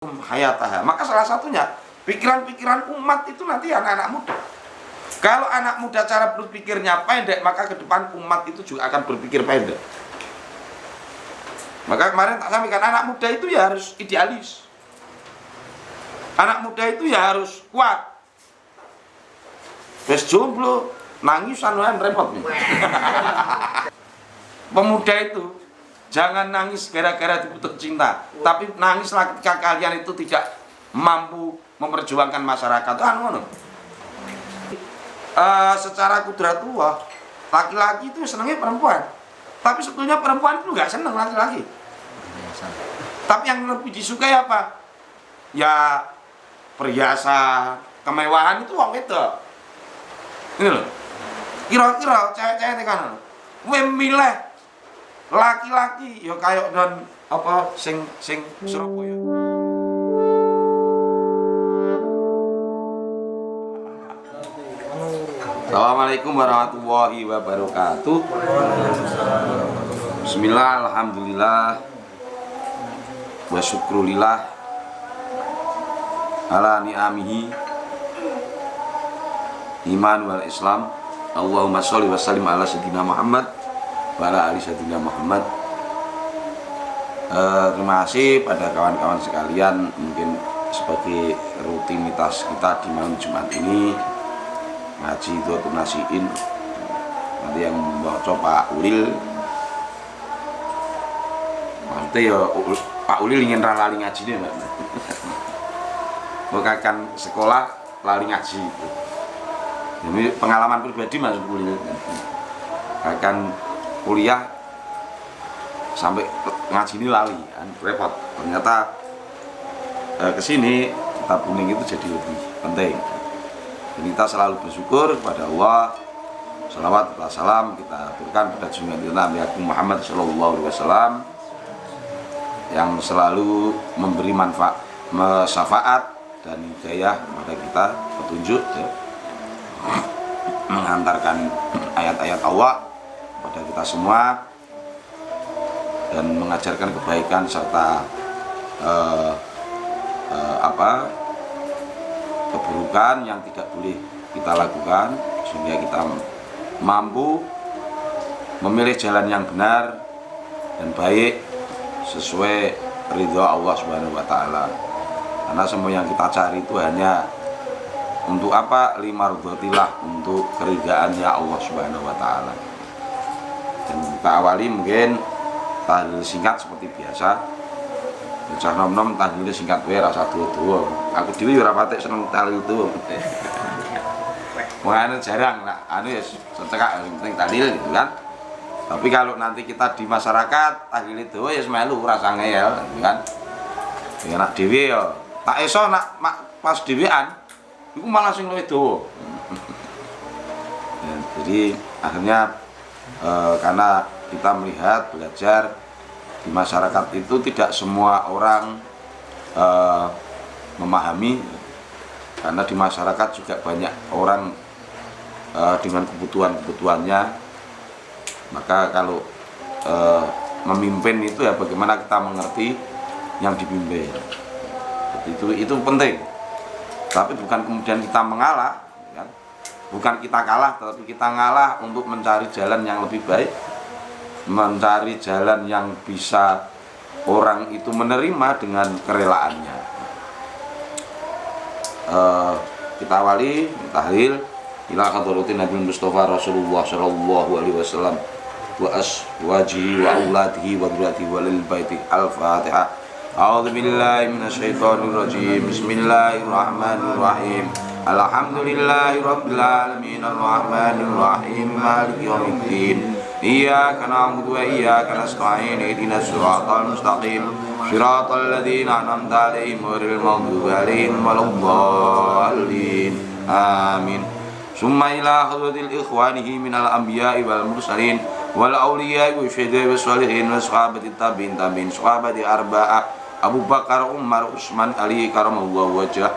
hayataha. Maka salah satunya pikiran-pikiran umat itu nanti anak-anak muda. Kalau anak muda cara berpikirnya pendek, maka ke depan umat itu juga akan berpikir pendek. Maka kemarin tak sampaikan, anak muda itu ya harus idealis. Anak muda itu ya harus kuat. Wes jomblo, nangis anuan repot nih. Pemuda itu jangan nangis gara-gara diputus cinta, tapi nangislah ketika kalian itu tidak mampu memperjuangkan masyarakat. Secara kudratullah, laki-laki itu senangnya perempuan, tapi sebetulnya perempuan itu nggak senang laki-laki. Tapi yang lebih disukai apa? Ya perhiasan, kemewahan itu wong itu. Ini loh. Kira-kira cewek-cewek kan, milih laki-laki ya kayak dan apa sing Surabaya. Assalamualaikum warahmatullahi wabarakatuh. Bismillah, alhamdulillah, wa syukrulillah ala ni'amihi iman wal islam. Allahumma sholli wa sallim ala sayyidina Muhammad wa ala ali sayyidina Muhammad. Terima kasih pada kawan-kawan sekalian. Mungkin sebagai rutinitas kita di malam Jumat ini ngaji Duatun Nasiin, nanti yang membaca Pak Ulil. Maksudnya ya Pak Ulil ingin lali ngaji nih Mbak. Bukan sekolah lali ngaji. Ini pengalaman pribadi Mas Ulil. Akan kuliah sampai ngaji ini lali kan, repot. Ternyata kesini kitab kuning itu jadi lebih penting. Dan kita selalu bersyukur kepada Allah. Salawat dan salam kita berikan pada junjungan Nabi Muhammad SAW yang selalu memberi manfaat, syafaat dan hidayah kepada kita, petunjuk ya, mengantarkan ayat-ayat Allah kepada kita semua dan mengajarkan kebaikan serta keburukan yang tidak boleh kita lakukan, sehingga kita mampu memilih jalan yang benar dan baik sesuai ridha Allah Subhanahu wa taala. Karena semua yang kita cari itu hanya untuk apa? Limardotillah, untuk keridhaannya Allah Subhanahu wa taala. Dan kita awali mungkin tahlil singkat seperti biasa. Cah nom-nom tahlile singkat wae rasa dawa-dawa. Aku dhewe ora patek seneng tahlil tuwa. Mengane jarang lah, anu ya secekak penting tahlil gitu kan. Tapi kalau nanti kita di masyarakat tahlile dawa ya melu rasa ngeyel gitu kan. Ya nak dhewe ya tak iso nak pas dhewean iku malah sing luwih dawa. Ya, jadi akhirnya karena kita melihat belajar di masyarakat itu tidak semua orang memahami, karena di masyarakat juga banyak orang dengan kebutuhannya. Maka kalau memimpin itu ya bagaimana kita mengerti yang dipimpin. Itu penting. Tapi bukan kemudian kita mengalah, kan? Bukan kita kalah, tetapi kita ngalah untuk mencari jalan yang lebih baik, mencari jalan yang bisa orang itu menerima dengan kerelaannya. Kita awali tahlil ila hadratin Nabi Mustafa Rasulullah sallallahu alaihi wasallam wa aswajihi wa auladihi wa dzurriyyatihi wa lil baiti. Al-Fatihah. A'udzu billahi minasyaitonir rajim. Bismillahirrahmanirrahim. Alhamdulillahi rabbil alamin arrahmanir rahim maliki yaumiddin. Iyyaka na'budu wa iyyaka nasta'in ihdinas siratal mustaqim siratal ladzina an'amta 'alaihim ghairil maghdubi 'alaihim waladdallin. Amin. Summa ila hadratil ikhwanihi minal anbiya'i wal mursalin wal awliya'i wa syuhada'i was sholihin wa sahabatit tabi'in sahabati arba'ah Abu Bakar, Umar, Utsman, Ali karamallahu wajhah.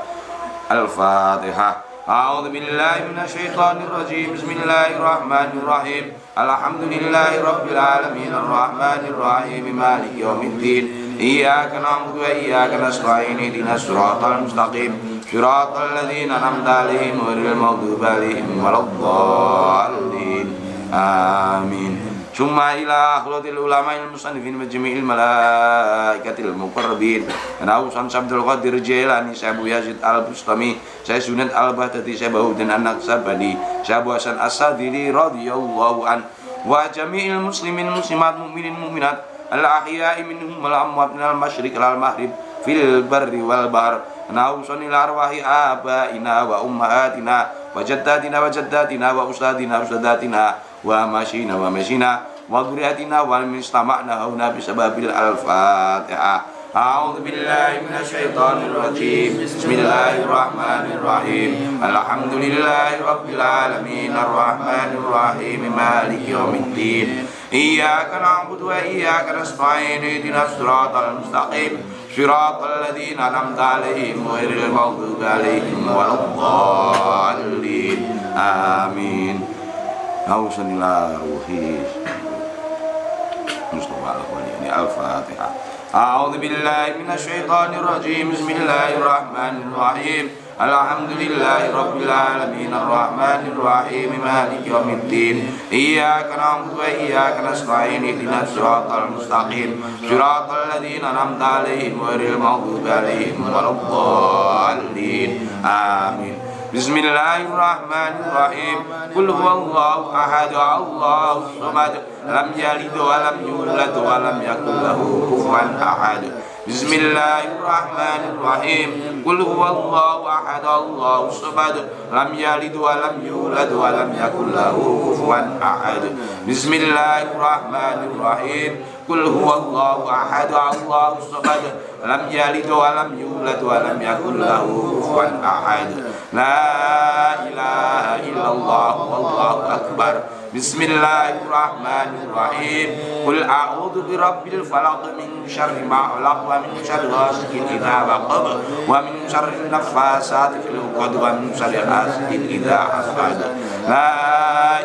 Al-Fatihah. A'udzu billahi minasyaitonir rajim. Bismillahirrahmanirrahim. Alhamdulillahirabbil alamin arrahmanir rahim maliki yaumiddin. إياك نعبد وإياك نستعين اهدنا الصراط المستقيم صراط الذين أنعمت عليهم غير المغضوب عليهم ولا الضالين آمين. ثم إلى حضرة العلماء المصنفين وجميع الملائكة المقربين ناوسان عبد القادر الجيلاني سيبو يزيد البستامي سيسونت البهتتي سيبو دن النقشبندي سيبو حسن الصدري رضي الله عنه وجميع المسلمين المسلمات مؤمنين مؤمنات الأحياء منهم والأموات من المشرق إلى المغرب في البر والبحر ناوسان إلى أرواح آبائنا وأمهاتنا وجداتنا وجداتنا وأستاذنا وأستاذاتنا ومشينا ومشينا وذرياتنا ومن استمعنا هنا بسبب الفاتحة. أعوذ بالله من الشيطان الرجيم بسم الله الرحمن الرحيم الحمد لله رب العالمين الرحمن الرحيم مالك يوم الدين إياك نعبد وإياك نستعين اهدنا الصراط المستقيم صراط الذين أنعمت عليهم غير المغضوب عليهم ولا الضالين آمين. أوصل إلى روحي مصطفى الأخواني الفاتحة. أعوذ بالله من الشيطان الرجيم بسم الله الرحمن الرحيم الحمد لله رب العالمين الرحمن الرحيم مالك يوم الدين إياك نعبد وإياك نستعين اهدنا الصراط المستقيم صراط الذين أنعمت عليهم غير المغضوب عليهم ولا الضالين آمين. بسم الله الرحمن الرحيم قل هو الله أحد الله الصمد لم يلد ولم يولد ولم يكن له كفوا أحد. بسم الله الرحمن الرحيم قل هو الله أحد الله الصمد لم يلد ولم يولد ولم يكن له كفوا أحد. بسم الله الرحمن الرحيم قل هو الله أحد الله الصمد لم يلد ولم يولد ولم يكن له كفوا أحد. لا إله إلا الله والله أكبر. بسم الله الرحمن الرحيم قل أعوذ برب الفلق من شر ما خلق ومن شر غاسق إذا وقب ومن شر النفاثات في العقد ومن شر حاسد إذا حسد. لا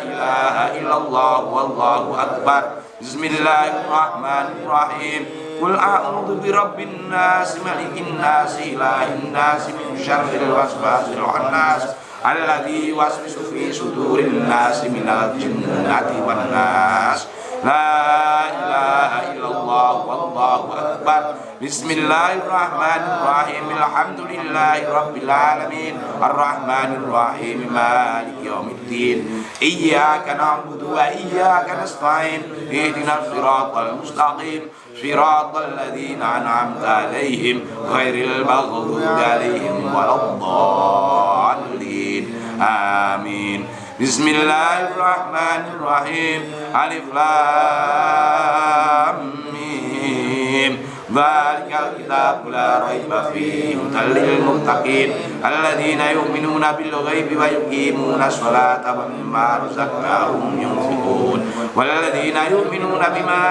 إله إلا الله والله أكبر. بسم الله الرحمن الرحيم قل أعوذ برب الناس ملك الناس إله الناس من شر الوسواس الخناس الذي يوسوس في صدور الناس من الجنة والناس. لا إله إلا الله والله أكبر. بسم الله الرحمن الرحيم الحمد لله رب العالمين الرحمن الرحيم مالك يوم الدين إياك نعبد وإياك نستعين اهدنا الصراط المستقيم صراط الذين أنعمت عليهم غير المغضوب عليهم ولا الضالين آمين. بسم الله الرحمن الرحيم ألف لام ميم ذلك الكتاب لا ريب فيه هدى للمتقين الذين يؤمنون بالغيب ويقيمون الصلاة ومما رزقناهم ينفقون والذين يؤمنون بما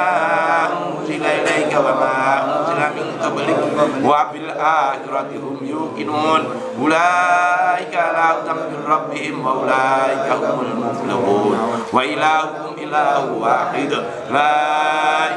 أنزل إليك وما أنزل من قبلك وبالآخرة هم يوقنون أولئك على هدى من ربهم وأولئك هم المفلحون. وإلهكم إله واحد لا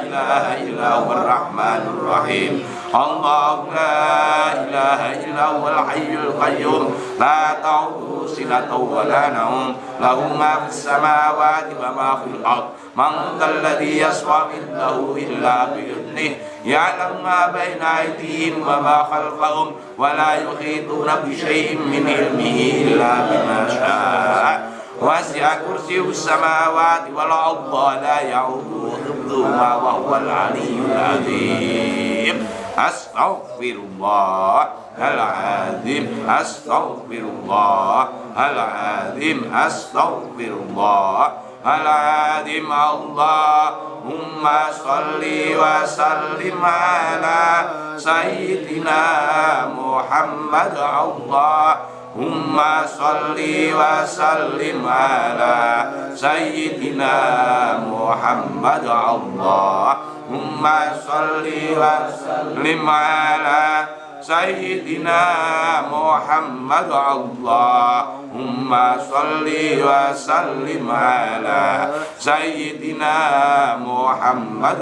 إله إلا هو الرحمن الرحيم الله لا إله إلا هو الحي القيوم لا تأخذه سنة ولا نوم له ما في السماوات وما في الأرض من ذا الذي يشفع عنده إلا بإذنه يعلم ما بين أيديهم وما خلفهم ولا يحيطون بشيء من علمه إلا بما شاء وسع كرسيه السماوات والأرض ولا يعوده حفظهما وهو العلي العظيم. أستغفر الله العظيم أستغفر الله العظيم أستغفر الله العظيم. اللهم صل وسلم على سيدنا محمد. اللهم صل وسلم على سيدنا محمد. اللهم صل وسلم على سيدنا محمد. اللهم صل وسلم على سيدنا محمد.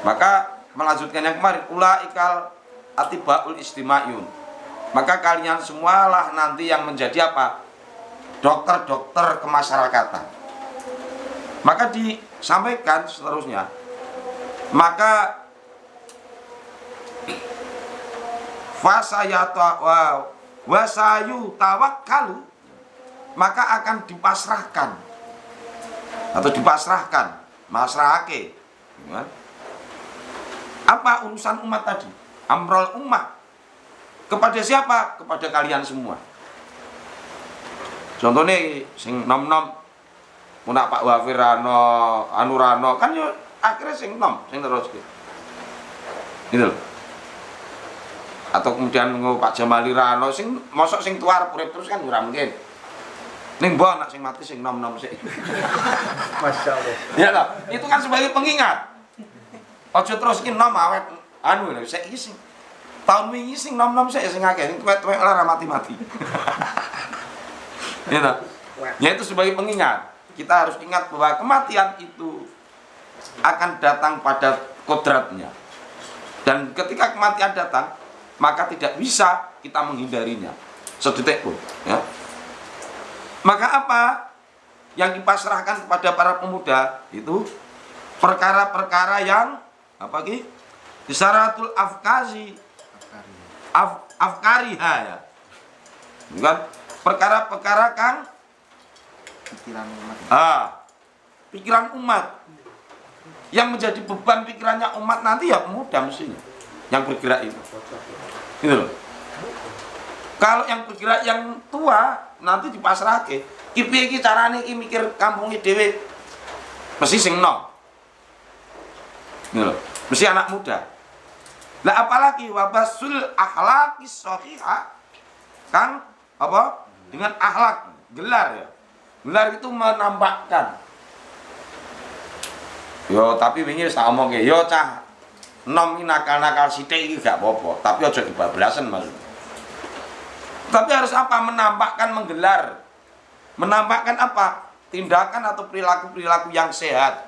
Maka melanjutkan yang kemarin, ulaikal atibaul istima'yun. Maka kalian semualah nanti yang menjadi apa? Dokter-dokter kemasyarakatan. Maka disampaikan seterusnya. Maka wasayu tawakkalu, maka akan dipasrahkan atau dipasrahkan masrahake apa urusan umat tadi, amrul ummah, kepada siapa? Kepada kalian semua. Contohnya sing nom-nom punak Pak Wafirano, Anurano, kan yo akhirnya sing nom, sing terus gitu loh. Atau kemudian Pak Jamali Rano sing mosok sing tua urip terus kan ora mungkin. Ning mbok anak sing mati sing nom-nom sik. Masyaallah. Ya toh, itu kan sebagai pengingat. Aja terus iki nom awet anu lho, saiki sing tahun wingi sing nom-nom sik sing akeh, sing tuwek-tuwek ora mati-mati. Ya toh. Ya itu sebagai pengingat. Kita harus ingat bahwa kematian itu akan datang pada kodratnya. Dan ketika kematian datang, maka tidak bisa kita menghindarinya sedetik pun, ya. Maka apa yang dipasrahkan kepada para pemuda itu perkara-perkara yang apa lagi? Isyaratul afkazi afkariha, ya. Bukan perkara-perkara kang pikiran umat. Pikiran umat yang menjadi beban pikirannya umat nanti ya pemuda mestinya yang bergerak itu. Gitu loh. Kalau yang bergerak yang tua nanti dipasrahke. Ki piye iki carane iki mikir kampunge dhewe. Mesti sing nom. Gitu loh. Mesti anak muda. Lah apalagi wabasul akhlaqis shahihah. Kan apa? Dengan akhlak, gelar ya. Gelar itu menampakkan. Yo tapi wingi wis tak omongke, yo cah nom ini nakal-nakal sithik iki gak apa-apa, tapi aja kebablasan Mas. Tapi harus apa? Menampakkan, menggelar. Menampakkan apa? Tindakan atau perilaku-perilaku yang sehat.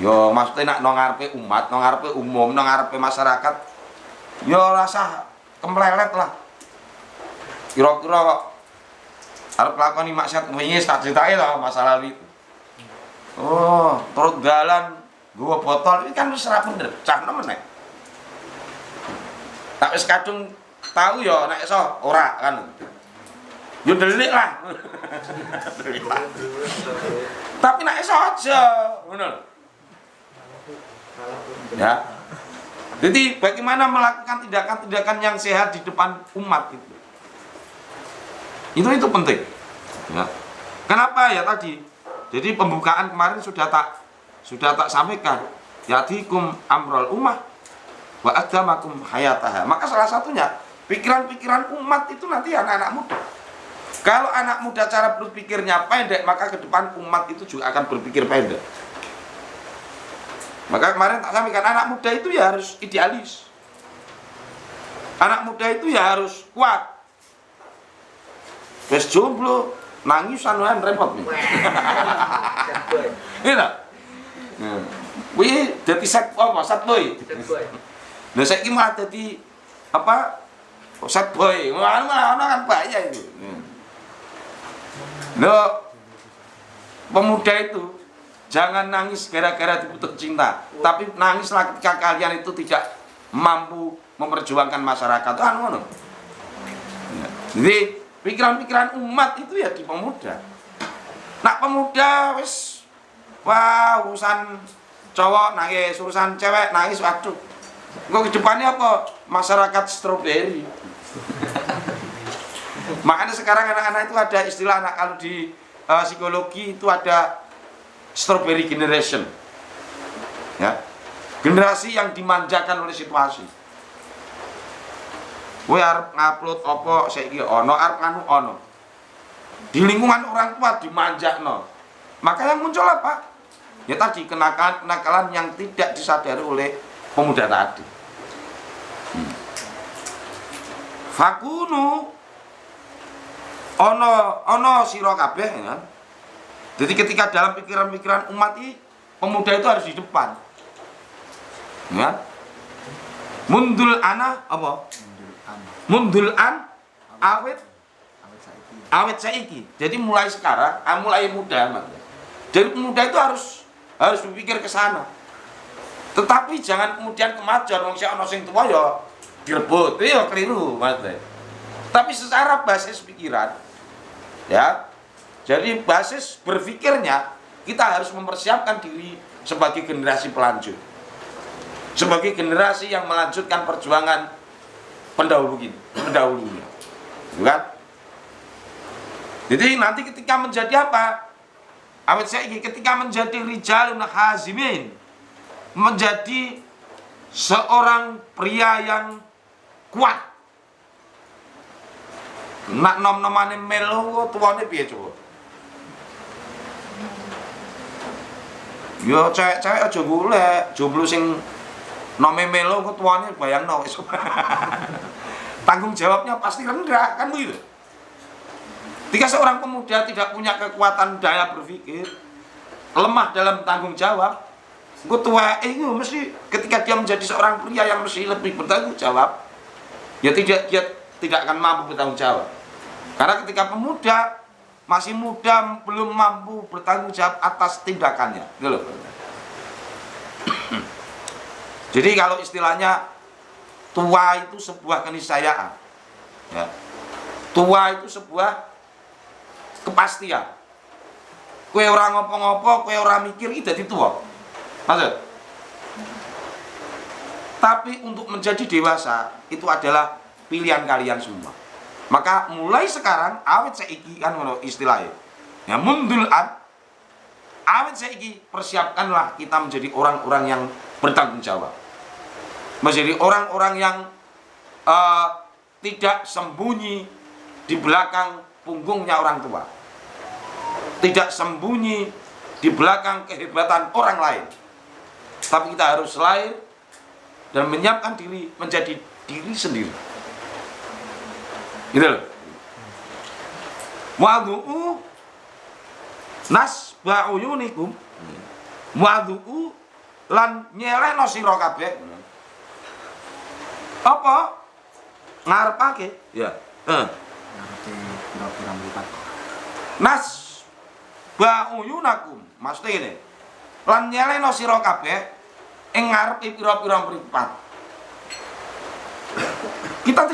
Yo maksudnya nak nang ngarepe umat, nang ngarepe umum, nang ngarepe masyarakat, yo rasa kemlelet lah. Kira-kira arep lakoni maksiat wingi tak critake lah masalah itu. Oh, turut dalan gua botol ini kan wis ora bener, cah nemen nek. Tak wis kadung tahu ya nek iso ora kan. Yo delik lah. Tapi nek iso aja, ngono lho. Ya. Jadi bagaimana melakukan tindakan-tindakan yang sehat di depan umat itu. Itu penting. Ya. Kenapa ya tadi? Jadi pembukaan kemarin sudah tak sampaikan. Yatikum amrul ummah wa agamakum hayataha. Maka salah satunya pikiran-pikiran umat itu nanti anak-anak muda. Kalau anak muda cara berpikirnya pendek, maka ke depan umat itu juga akan berpikir pendek. Maka kemarin tak sampaikan anak muda itu ya harus idealis. Anak muda itu ya harus kuat. Wes jomblo nangis anuan repot nih. Iya. Wih, dadi set apa? Set boy. Lah saiki mah dadi apa? Set boy. Ana kan bahaya itu. Loh, pemuda itu jangan nangis gara-gara diputus cinta, tapi nangislah ketika kalian itu tidak mampu memperjuangkan masyarakat. Anu. Jadi pikiran-pikiran umat itu ya di pemuda. Nak pemuda wis wah urusan cowok nangis, urusan cewek nangis, waduh. Engko ke depannya apa? Masyarakat stroberi. Makanya sekarang anak-anak itu ada istilah anak kalau di psikologi itu ada strawberry generation. Ya. Generasi yang dimanjakan oleh situasi. Kowe arep ngupload apa saiki ono, arep nganu ono. Di lingkungan orang tua dimanjakno. Maka yang muncul apa? Ya tadi kenakalan yang tidak disadari oleh pemuda tadi. Fakunu ono sira kabeh ya. Jadi ketika dalam pikiran-pikiran umat ini pemuda itu harus di depan. Ya. Mundul ana apa? Mundul an awet saiki. Jadi mulai sekarang, mulai muda Mas. Jadi muda itu harus berpikir ke sana. Tetapi jangan kemudian kemajuan wong sing ana sing tuwa ya direbut. Itu ya keliru Mas. Tapi secara basis pikiran ya. Jadi basis berpikirnya kita harus mempersiapkan diri sebagai generasi pelanjut. Sebagai generasi yang melanjutkan perjuangan pendahulunya. Bukan? Jadi nanti ketika menjadi apa? Awet saya ketika menjadi rijalun hazimin, menjadi seorang pria yang kuat. Nak nom-nomane melo tuane piye coba? Yo cewek-cewek aja golek, jomblo sing nome melo ketuane bayangno wis. Tanggung jawabnya pasti rendah kan begitu. Jika seorang pemuda tidak punya kekuatan daya berpikir, lemah dalam tanggung jawab, ketua itu mesti ketika dia menjadi seorang pria yang mesti lebih bertanggung jawab, ya dia tidak akan mampu bertanggung jawab. Karena ketika pemuda masih muda belum mampu bertanggung jawab atas tindakannya, gitu loh. Jadi kalau istilahnya tua itu sebuah keniscayaan, ya. Tua itu sebuah kepastian. Kowe ora ngopo-ngopo, kowe ora mikir iki dadi tua. Maksud? Tapi untuk menjadi dewasa itu adalah pilihan kalian semua. Maka mulai sekarang awet saiki kan ngono istilahnya. Ya mundul awet saiki persiapkanlah kita menjadi orang-orang yang bertanggung jawab. Menjadi orang-orang yang tidak sembunyi di belakang punggungnya orang tua. Tidak sembunyi di belakang kehebatan orang lain. Tapi kita harus lahir dan menyiapkan diri menjadi diri sendiri. Gitu loh. Wadu'u nasba'uyunikum wadu'u lan nyelehno sira kabeh. Apa? Ngarepake? Ya. Ngarepe pira-pira mripat. Nas ba'uyunakum. Maksudnya ini. Lan nyelehno sira kabeh ing ngarepe pira-pira mripat. Kita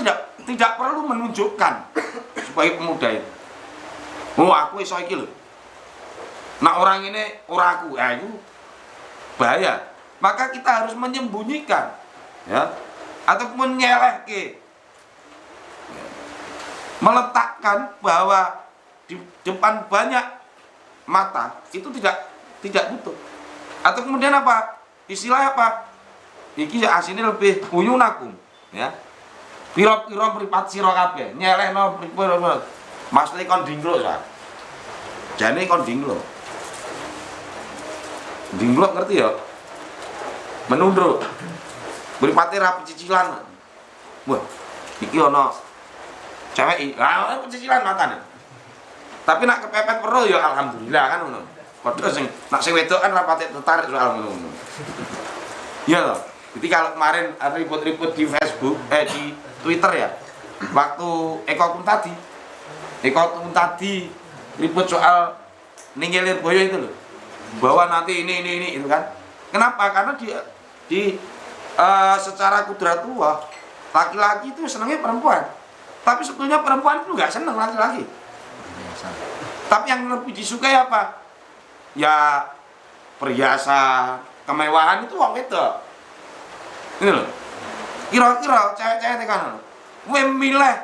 tidak perlu menunjukkan sebagai pemuda itu. Oh, aku iso iki lho. Nah, orang ini ora aku. Itu bahaya. Maka kita harus menyembunyikan, ya. Ataupun nyelehke. Meletakkan bahwa di depan banyak mata itu tidak butuh. Atau kemudian apa? Istilah apa? Iki asine lebih uyunakum, ya. Pira-pira mripat sira kabeh, nyelehno pira-pira. Maksudnya kon dinglo, Pak. Jane kon dinglo. Dinglo ngerti ya? Menunduk. Mripate ra pecicilan. Wah, iki ana cewek pecicilan matane. Tapi nak kepepet perlu ya alhamdulillah kan ngono. Padha sing nak sing wedok kan ra pati tertarik soal ngono. Iya loh. Jadi kalau kemarin ribut-ribut di Facebook, di Twitter ya, waktu Eko tadi ribut soal Ninggelir Boyo itu loh, bahwa nanti ini itu kan. Kenapa? Karena secara kudratuh laki-laki itu senangnya perempuan, tapi sebetulnya perempuan itu nggak senang laki-laki. Tapi yang lebih disukai apa? Ya perhiasan, kemewahan itu wong wedok. Ini loh. Kira-kira cewek-cewek tekan kowe milih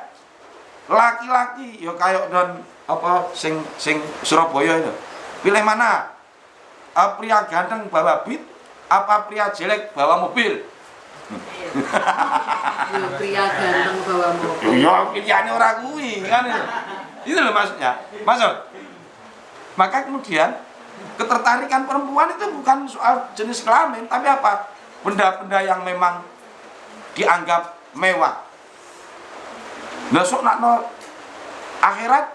laki-laki ya kayak dan apa sing Surabaya itu. Pilih mana? Pria ganteng bawa beat apa pria jelek bawa mobil? Ya pria ganteng bawa mobil. Ya pilihane ora kuwi kan itu. Itu loh maksudnya. Maka kemudian ketertarikan perempuan itu bukan soal jenis kelamin, tapi apa? Benda-benda yang memang dianggap mewah. Nah, sok nakno akhirat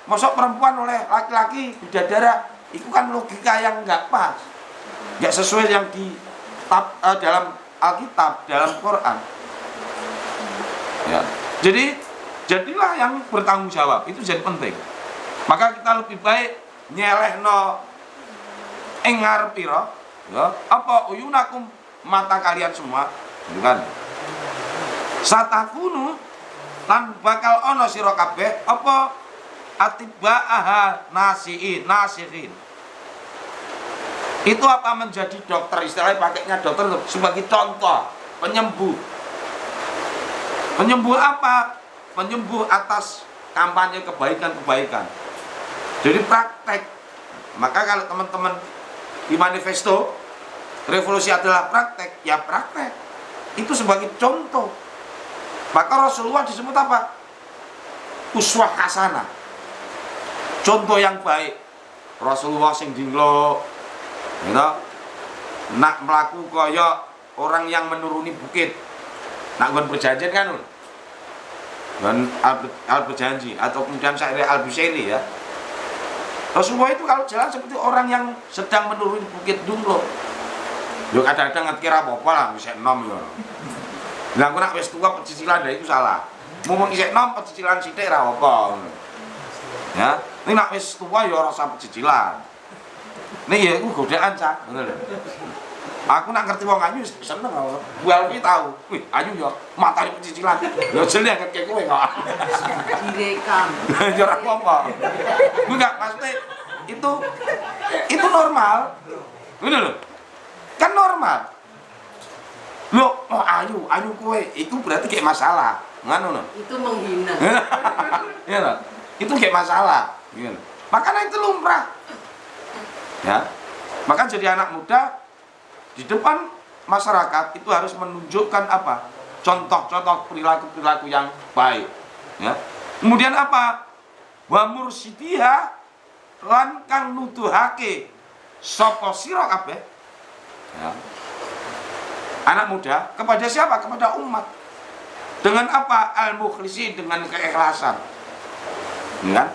mosok perempuan oleh laki-laki bidadara, itu kan logika yang enggak pas. Enggak sesuai yang di dalam Alkitab, dalam Quran. Ya. Jadi jadilah yang bertanggung jawab, itu jadi penting. Maka kita lebih baik nyelehno ing ngarepira, ya, apa uyunakum mata kalian semua, gitu kan. Satakunu lan bakal ana sira kabeh apa atibaaha nasihin. Itu apa menjadi dokter, istilahnya pakainya dokter sebagai contoh, penyembuh. Penyembuh apa? Penyembuh atas kampanye kebaikan-kebaikan. Jadi praktek. Maka kalau teman-teman di manifesto revolusi adalah praktek, ya praktek. Itu sebagai contoh. Maka Rasulullah disebut apa? Uswah hasanah. Contoh yang baik. Rasulullah sing dinglo, gitu. Nak melaku kaya orang yang menuruni bukit. Nak gon berjanjian kan, gon al-berjanji atau kemudian Syair al-Busairi ya. Rasulullah itu kalau jalan seperti orang yang sedang menuruni bukit dunglo. Yo kadang-kadang ngerti apa lah wis enom yo. Lah aku nak wis tua pecicilan itu salah. Ngomong isih enom pecicilan sithik ra apa. Ya, ini nak wis tua yo ora usah pecicilan. Nih ya iku godaan cah, ngono lho. Aku nak ngerti wong ayu seneng aku. Bual ki tahu. Wih, ayu yo matane pecicilan. Yo jeli ngerti kowe kok. Direkam. Yo ora apa-apa. Enggak, maksudnya itu normal. Ngono lho. Kan normal. Loh, oh ayu kowe, itu berarti kayak masalah. Ngono lho. Itu menghina. Iya lho. Itu kayak masalah, gitu. Makanya itu lumrah. Ya. Maka jadi anak muda di depan masyarakat itu harus menunjukkan apa? Contoh-contoh perilaku-perilaku yang baik. Ya. Kemudian apa? Wa mursidiha lan kang nuduhake sapa sira kabeh. Ya. Anak muda kepada siapa? Kepada umat. Dengan apa? Al-mukhlisi, dengan keikhlasan. Ya.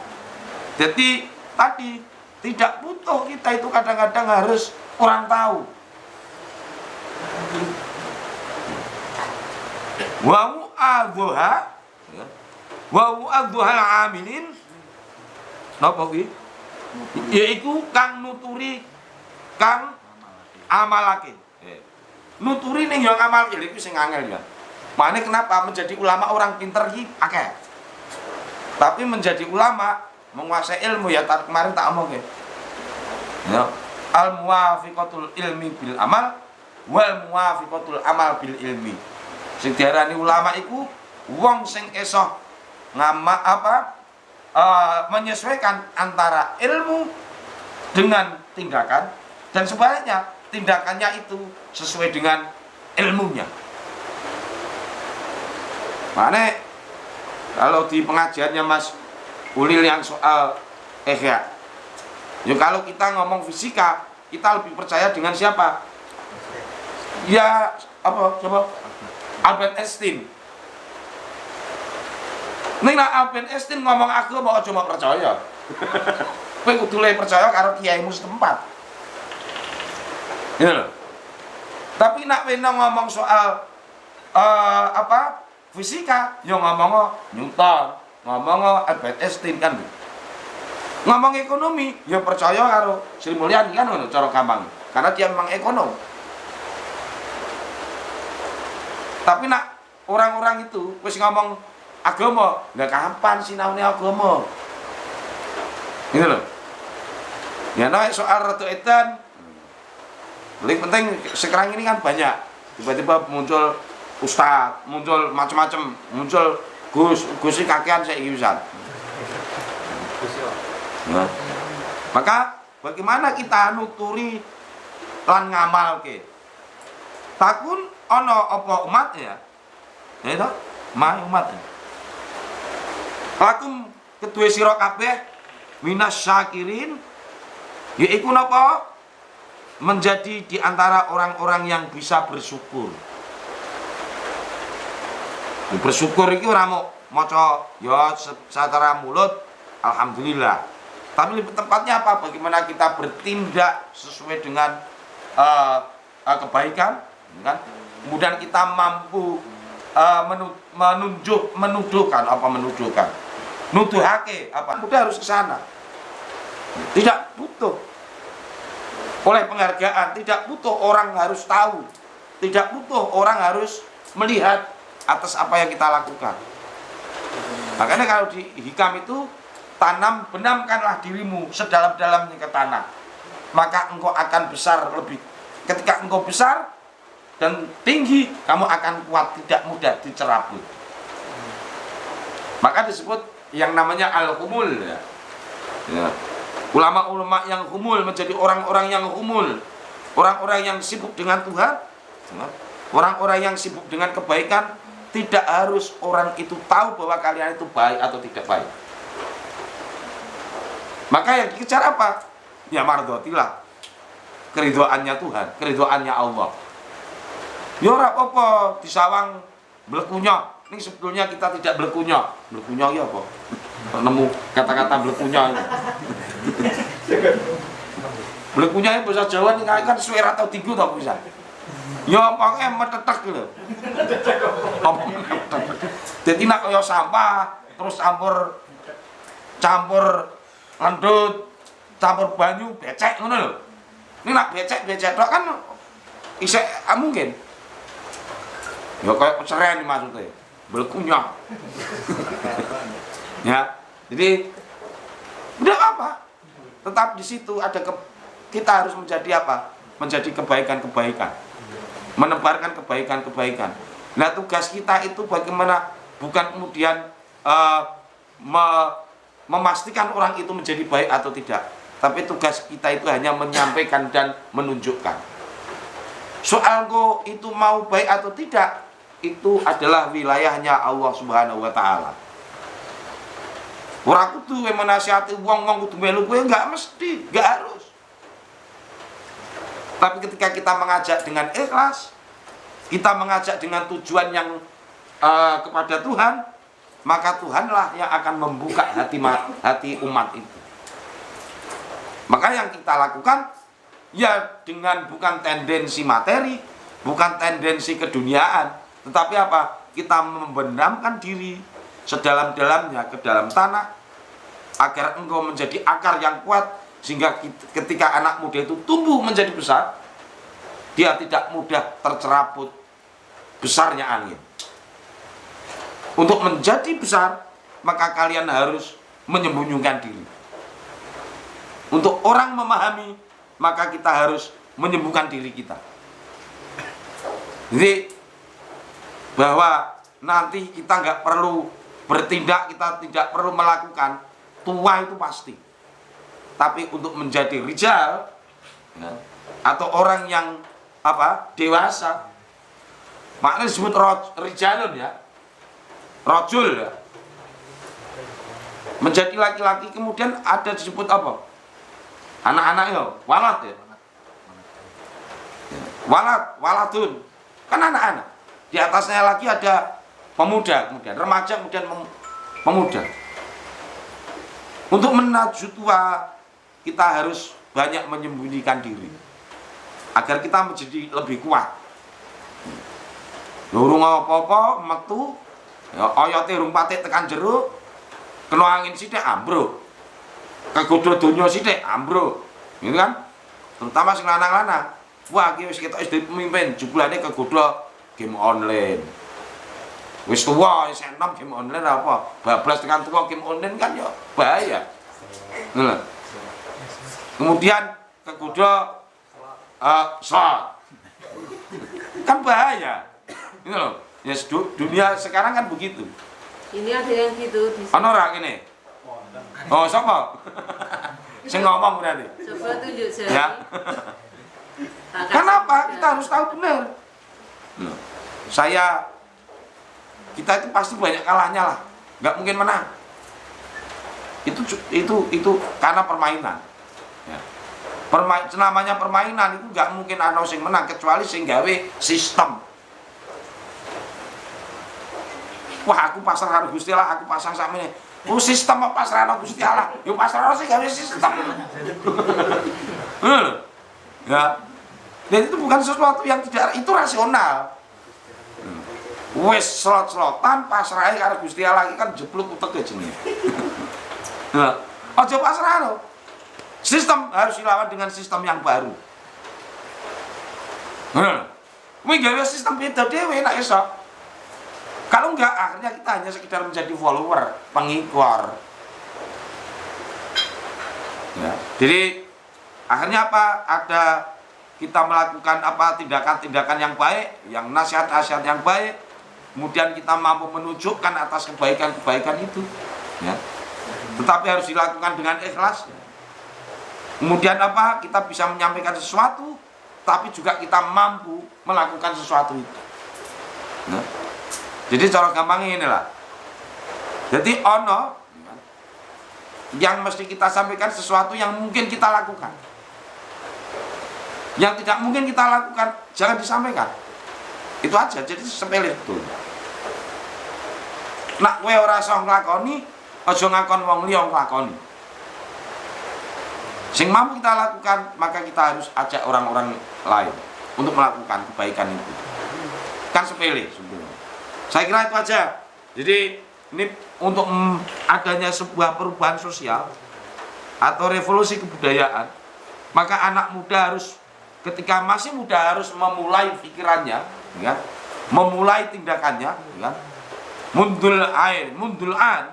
Jadi tadi tidak butuh kita itu kadang-kadang harus orang tahu. Wa adzuha ya. Wa adzuha al-amilin napa kuwi? Yaiku kang nuturi kang amalake. Nuturi ning yo ngamal iki sing angel ya. Makane kenapa menjadi ulama orang pinter iki akeh. Tapi menjadi ulama menguasai ilmu ya kemarin tak omong ya. Al muwafiqatul ilmi bil amal wal muwafiqatul amal bil ilmi. Sing diarani ulama iku wong sing iso menyesuaikan antara ilmu dengan tindakan dan sebaliknya tindakannya itu sesuai dengan ilmunya. Makanya kalau di pengajiannya Mas Ulil yang soal ya kalau kita ngomong fisika kita lebih percaya dengan siapa? Ya apa coba? Albert Einstein. Ning Albert Einstein ngomong aku mau cuma percaya. Kowe kudu percaya karo kiaimu setempat. Ya lho. Tapi nak wena ngomong soal fisika, yo ngomong Newton, ngomong Albert Einstein kan. Ngomong ekonomi, yo percaya karo Sri Mulyani kan ngono cara gampang. Karena dia memang ekonom. Tapi nak orang-orang itu wis ngomong agama, lah kapan sinaune agama? Ini loh. Ya nah soal ratu edan. Paling penting sekarang ini kan banyak. Tiba-tiba muncul ustaz, muncul macam-macam, muncul gus kakean saiki pisan. Nah. Maka bagaimana kita nuturi lan ngamalke? Takun ana apa umat ya? Ya itu, umat. Lakum kedue sira kabeh minas syakirin yaiku napa? Menjadi di antara orang-orang yang bisa bersyukur. Bersyukur iki ora mau maca ya secara mulut alhamdulillah. Tapi lebih tepatnya apa? Bagaimana kita bertindak sesuai dengan kebaikan, kan? kemudian kita mampu menuduhkan, nuduhake apa, mudah harus ke sana. Tidak butuh oleh penghargaan, tidak butuh orang harus tahu, tidak butuh orang harus melihat atas apa yang kita lakukan. Makanya kalau di hikam itu, benamkanlah dirimu sedalam-dalamnya ke tanah, maka engkau akan besar lebih. Ketika engkau besar dan tinggi, kamu akan kuat, tidak mudah dicerabut. Maka disebut yang namanya al-humul ya. Ulama-ulama yang humul menjadi orang-orang yang humul, orang-orang yang sibuk dengan Tuhan, orang-orang yang sibuk dengan kebaikan. Tidak harus orang itu tahu bahwa kalian itu baik atau tidak baik. Maka yang dikejar apa? Ya mardhatillah, keridhoannya Tuhan, keridhoannya Allah. Ya ora apa-apa disawang blekunya. Ini sebetulnya kita tidak blekunya. Blekunya ya apa? Nemu kata-kata blekunya. Blekunya bahasa Jawa ini kan suwe atau tinggu tak bisa. Ya pokoknya metetek lho. Dadi nek kaya sampah terus campur landut, campur banyu, becek ngono lho. Ini nak becek tok kan isih mungkin. Ya kayak peceren maksudnya. Belkunya. Ya. Jadi udah apa? Tetap di situ ada kita harus menjadi apa? Menjadi kebaikan-kebaikan. Menebarkan kebaikan-kebaikan. Nah, tugas kita itu bagaimana, bukan kemudian memastikan orang itu menjadi baik atau tidak, tapi tugas kita itu hanya menyampaikan dan menunjukkan. Soal kok itu mau baik atau tidak, itu adalah wilayahnya Allah Subhanahu wa taala. Ora kudu menasihati wong-wong kudu melu kowe, enggak mesti, enggak harus. Tapi ketika kita mengajak dengan ikhlas, kita mengajak dengan tujuan yang kepada Tuhan, maka Tuhanlah yang akan membuka hati umat itu. Maka yang kita lakukan ya dengan bukan tendensi materi, bukan tendensi keduniaan, tetapi apa? Kita membenamkan diri sedalam-dalamnya ke dalam tanah agar engkau menjadi akar yang kuat, sehingga ketika anak muda itu tumbuh menjadi besar, dia tidak mudah tercerabut besarnya angin. Untuk menjadi besar, maka kalian harus menyembunyikan diri. Untuk orang memahami, maka kita harus menyembuhkan diri kita. Jadi bahwa nanti kita nggak perlu bertindak, kita tidak perlu melakukan, tua itu pasti. Tapi untuk menjadi rijal ya, atau orang yang dewasa, maknanya disebut rijalun ya, rajul ya, menjadi laki-laki. Kemudian ada disebut apa? Anak-anak ya, walad ya, waladun, kan anak-anak. Di atasnya lagi ada pemuda, kemudian remaja, kemudian pemuda. Untuk menuju tua, kita harus banyak menyembunyikan diri agar kita menjadi lebih kuat. Lurung apa-apa metu, ya oyote rung patik tekan jero, kena angin sithik ambruk. Kegodho donya sithik ambruk. Gitu kan? Terutama sing lanang-lanang. Wah, iki wis ketok wis pemimpin, jumlahnya kegodho game online. Wis tuwa, wis enom game online apa? Bablas tekan tuwa game online kan ya bahaya. Ngono. Kemudian kegodho salat. Kan bahaya. Gitu loh. Ya dunia sekarang kan begitu. Ini ada yang gitu di sini. Ana ora kene? Oh, sapa? Sing ngomong berarti. Coba tunjuk jari. Ya. Kenapa? Kita harus tahu benar. Kita itu pasti banyak kalahnya lah. Nggak mungkin menang. Itu karena permainan. Ya. Namanya permainan itu nggak mungkin ana sing menang kecuali sing gawe sistem. Wah, aku pasrah karo Gusti Allah, aku pasang sakmene. Oh, sistem apa pasrah karo Gusti Allah? Yo pasrah sing gawe sistem. Ya. Dan itu bukan sesuatu yang tidak, itu rasional. Wis slot-slotan pasrahe karo Gusti Allah iki kan jeblok uteke jenenge. Nah, aja pasrah lho. Sistem harus dilawan dengan sistem yang baru. Nah, kuwi gawe sistem beda dhewe nek iso. Kalau enggak akhirnya kita hanya sekedar menjadi follower, pengikor. Ya, jadi akhirnya apa? Ada kita melakukan apa tindakan-tindakan yang baik, yang nasihat-nasihat yang baik, kemudian kita mampu menunjukkan atas kebaikan-kebaikan itu, ya. Tetapi harus dilakukan dengan ikhlas. Kemudian apa? Kita bisa menyampaikan sesuatu, tapi juga kita mampu melakukan sesuatu itu. Ya. Jadi cara gampangnya inilah. Jadi ono yang mesti kita sampaikan sesuatu yang mungkin kita lakukan. Yang tidak mungkin kita lakukan, jangan disampaikan. Itu aja, jadi sepele betul. Nak kowe ora iso nglakoni, aja ngakon wong liya nglakoni. Sing mampu kita lakukan, maka kita harus ajak orang-orang lain untuk melakukan kebaikan itu. Kan sepele sebenarnya. Saya kira itu aja. Jadi ini untuk adanya sebuah perubahan sosial atau revolusi kebudayaan, maka anak muda harus ketika masih muda harus memulai pikirannya, ya, memulai tindakannya, ya, mundul an,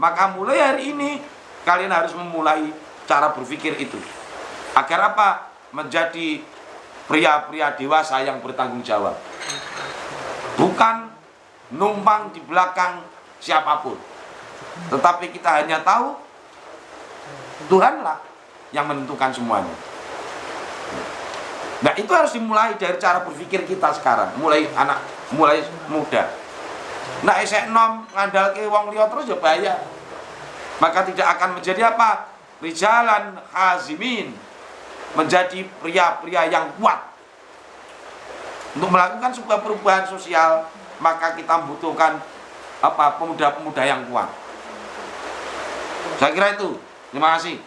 maka mulai hari ini kalian harus memulai cara berpikir itu agar apa? Menjadi pria-pria dewasa yang bertanggung jawab, bukan numpang di belakang siapapun, tetapi kita hanya tahu Tuhanlah yang menentukan semuanya. Nah, itu harus dimulai dari cara berpikir kita sekarang, mulai muda. Nah, esek nom ngandalke wong liya terus ya bahaya. Maka tidak akan menjadi apa? Rijalan hazimin, menjadi pria-pria yang kuat. Untuk melakukan sebuah perubahan sosial, maka kita membutuhkan apa? Pemuda-pemuda yang kuat. Saya kira itu. Terima kasih.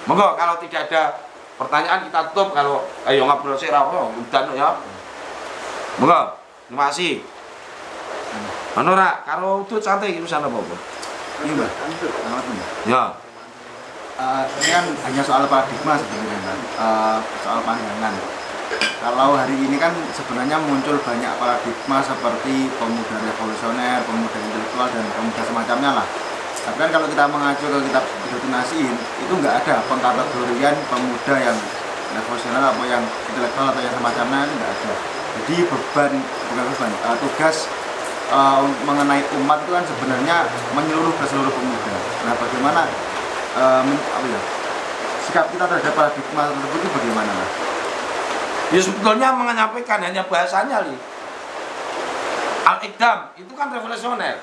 Monggo kalau tidak ada pertanyaan kita tutup, kalau ayo ngobrol sih rapo udan ya. Monggo. Terima kasih. Manora karo udut santai iki urusan apa, Bu? Iya, Mbak. Selamat, Mbak. Ya. Ini kan hanya soal paradigma sebenarnya, Mbak. Soal pandangan. Kalau hari ini kan sebenarnya muncul banyak paradigma seperti pemuda revolusioner, pemuda intelektual, dan pemuda semacamnya lah. Tapi kan kalau kita mengacu ke kitab Hidayatul Nasihin, itu nggak ada pengkategorian pemuda yang revolusioner atau yang intelektual atau yang semacamnya, itu nggak ada. Jadi tugas mengenai umat itu kan sebenarnya menyeluruh ke seluruh pemuda. Nah, bagaimana sikap kita terhadap paradigma tersebut itu bagaimana, Mas? Ya sebetulnya menyampaikan hanya bahasanya li. Al-Iqdam itu kan revolusioner.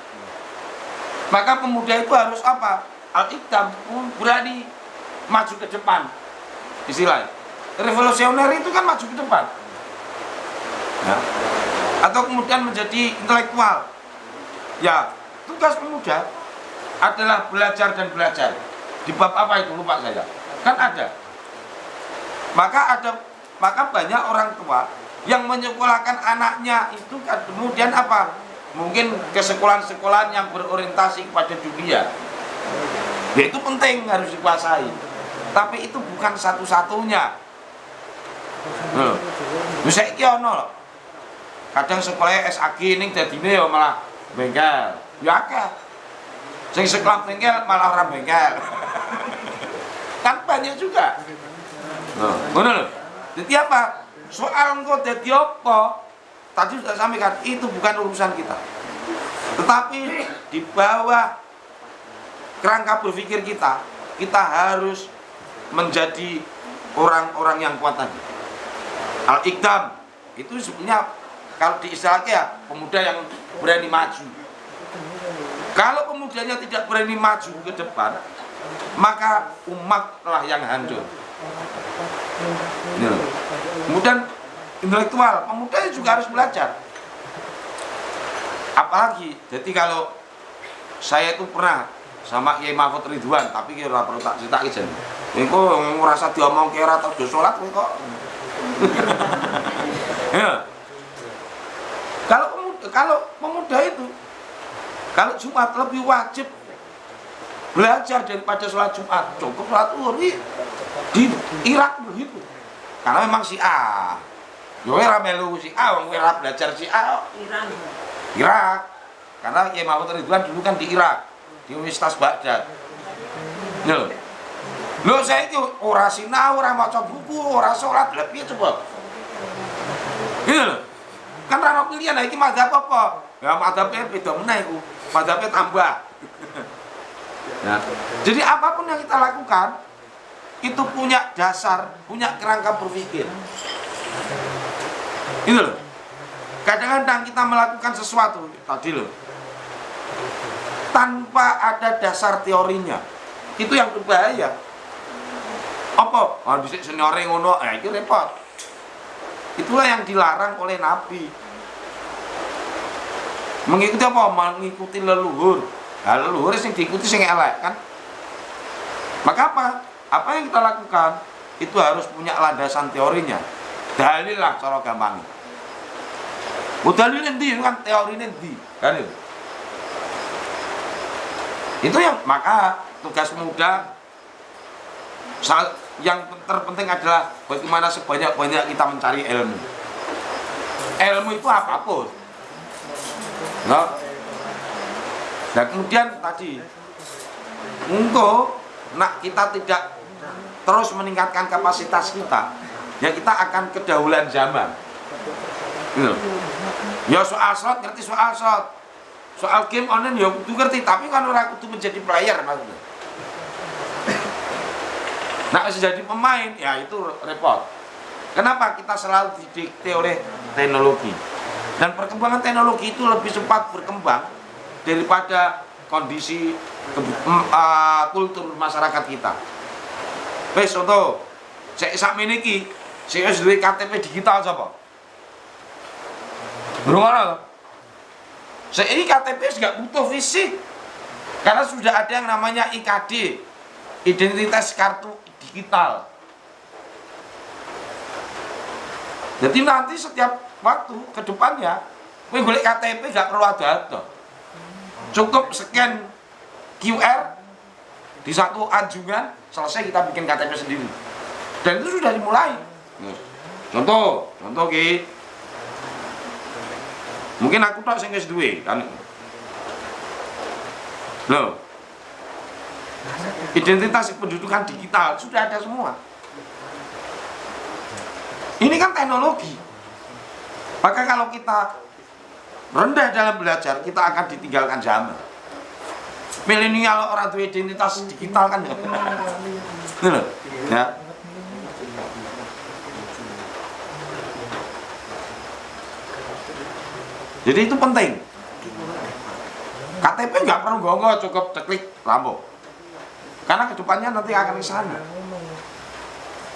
Maka pemuda itu harus apa? Al-Iqdam, berani maju ke depan. Istilahnya revolusioner itu kan maju ke depan, ya. Atau kemudian menjadi intelektual. Ya, tugas pemuda adalah belajar dan belajar. Di bab apa itu lupa saya. Kan ada. Maka banyak orang tua yang menyekolahkan anaknya itu kan kemudian apa? Mungkin ke sekolahan-sekolahan yang berorientasi kepada dunia. Ya, itu penting, harus dikuasai. Tapi itu bukan satu-satunya. Bisa iki ono lho. Kadang sekolah SAG ning dadine ya malah bengkel. Ya akeh. Sing sekolah bengkel malah ora bengkel. Kan banyak juga. Ngono lho. Jadi apa? Soal engko dadi apa? Tadi sudah sampaikan, itu bukan urusan kita. Tetapi di bawah kerangka berpikir kita harus menjadi orang-orang yang kuat tadi. Al-Iqdam itu sebenarnya kalau diistilahkan ya pemuda yang berani maju. Kalau pemudanya tidak berani maju ke depan, maka umatlah yang hancur. Kemudian intelektual, pemuda juga harus belajar. Apalagi, jadi kalau saya itu pernah sama Kiai Mahfud Ridwan, tapi kira perlu tak cerita izin. Engko ngerasa diomong kira atau do salat kok. Ya. kalau pemuda itu kalau Jumat lebih wajib belajar daripada sholat Jumat. Cukup sholat zuhur di Irak begitu. Karena memang si A, yo ora melu si A, wong ora belajar si A. Iran. Irak. Karena Kiai Mahmud Ridwan dulu kan di Irak, di Universitas Baghdad. Lho. Lho saiki ora sinau, ora maca buku, ora salat, lha piye coba? Gitu lho. Kan ora pilihan iki madzhab apa? Ya madzhabnya beda meneh iku. Madzhabnya tambah. Ya. Jadi apapun yang kita lakukan itu punya dasar, punya kerangka berpikir. Gitu loh. Kadang-kadang kita melakukan sesuatu tadi loh, tanpa ada dasar teorinya, itu yang berbahaya. Apa? Oh, dhisik seniore ngono, itu repot. Itulah yang dilarang oleh Nabi. Mengikuti apa? Mengikuti leluhur. Nah, leluhur sing diikuti sing elek kan? Maka apa? Apa yang kita lakukan itu harus punya landasan teorinya. Dalil lah cara gampang. Dalil endi kan teorine endi? Kan itu. Itu yang maka tugas muda yang terpenting adalah bagaimana sebanyak-banyak kita mencari ilmu. Ilmu itu apapun. Nah, dan kemudian tadi untuk kita tidak terus meningkatkan kapasitas kita, ya kita akan kedahuluan zaman. Gitu. Ya soal slot ngerti soal slot, soal game online ya kudu ngerti, tapi kan ora kudu menjadi player maksudnya. Nah, jadi pemain, ya itu repot. Kenapa? Kita selalu didikte oleh teknologi. Dan perkembangan teknologi itu lebih cepat berkembang daripada kondisi kultur masyarakat kita. Wes contoh, sakmene iki sing wis duwe KTP digital sapa? Berapa? Ini KTP nggak butuh fisik, karena sudah ada yang namanya IKD, identitas kartu digital. Jadi nanti setiap waktu ke depannya, kowe golek KTP nggak perlu ada. Cukup scan QR di satu anjungan, selesai kita bikin KTP sendiri. Dan itu sudah dimulai. Contoh ki. Mungkin aku tak sing wis duwe kan. Loh. Identitas pendudukan digital sudah ada semua. Ini kan teknologi. Maka kalau kita rendah dalam belajar, kita akan ditinggalkan zaman. Milenial orang tua identitas digital kan ya. Ya. Jadi itu penting. KTP nggak perlu gongo, cukup klik lampu. Karena kedepannya nanti akan ke sana.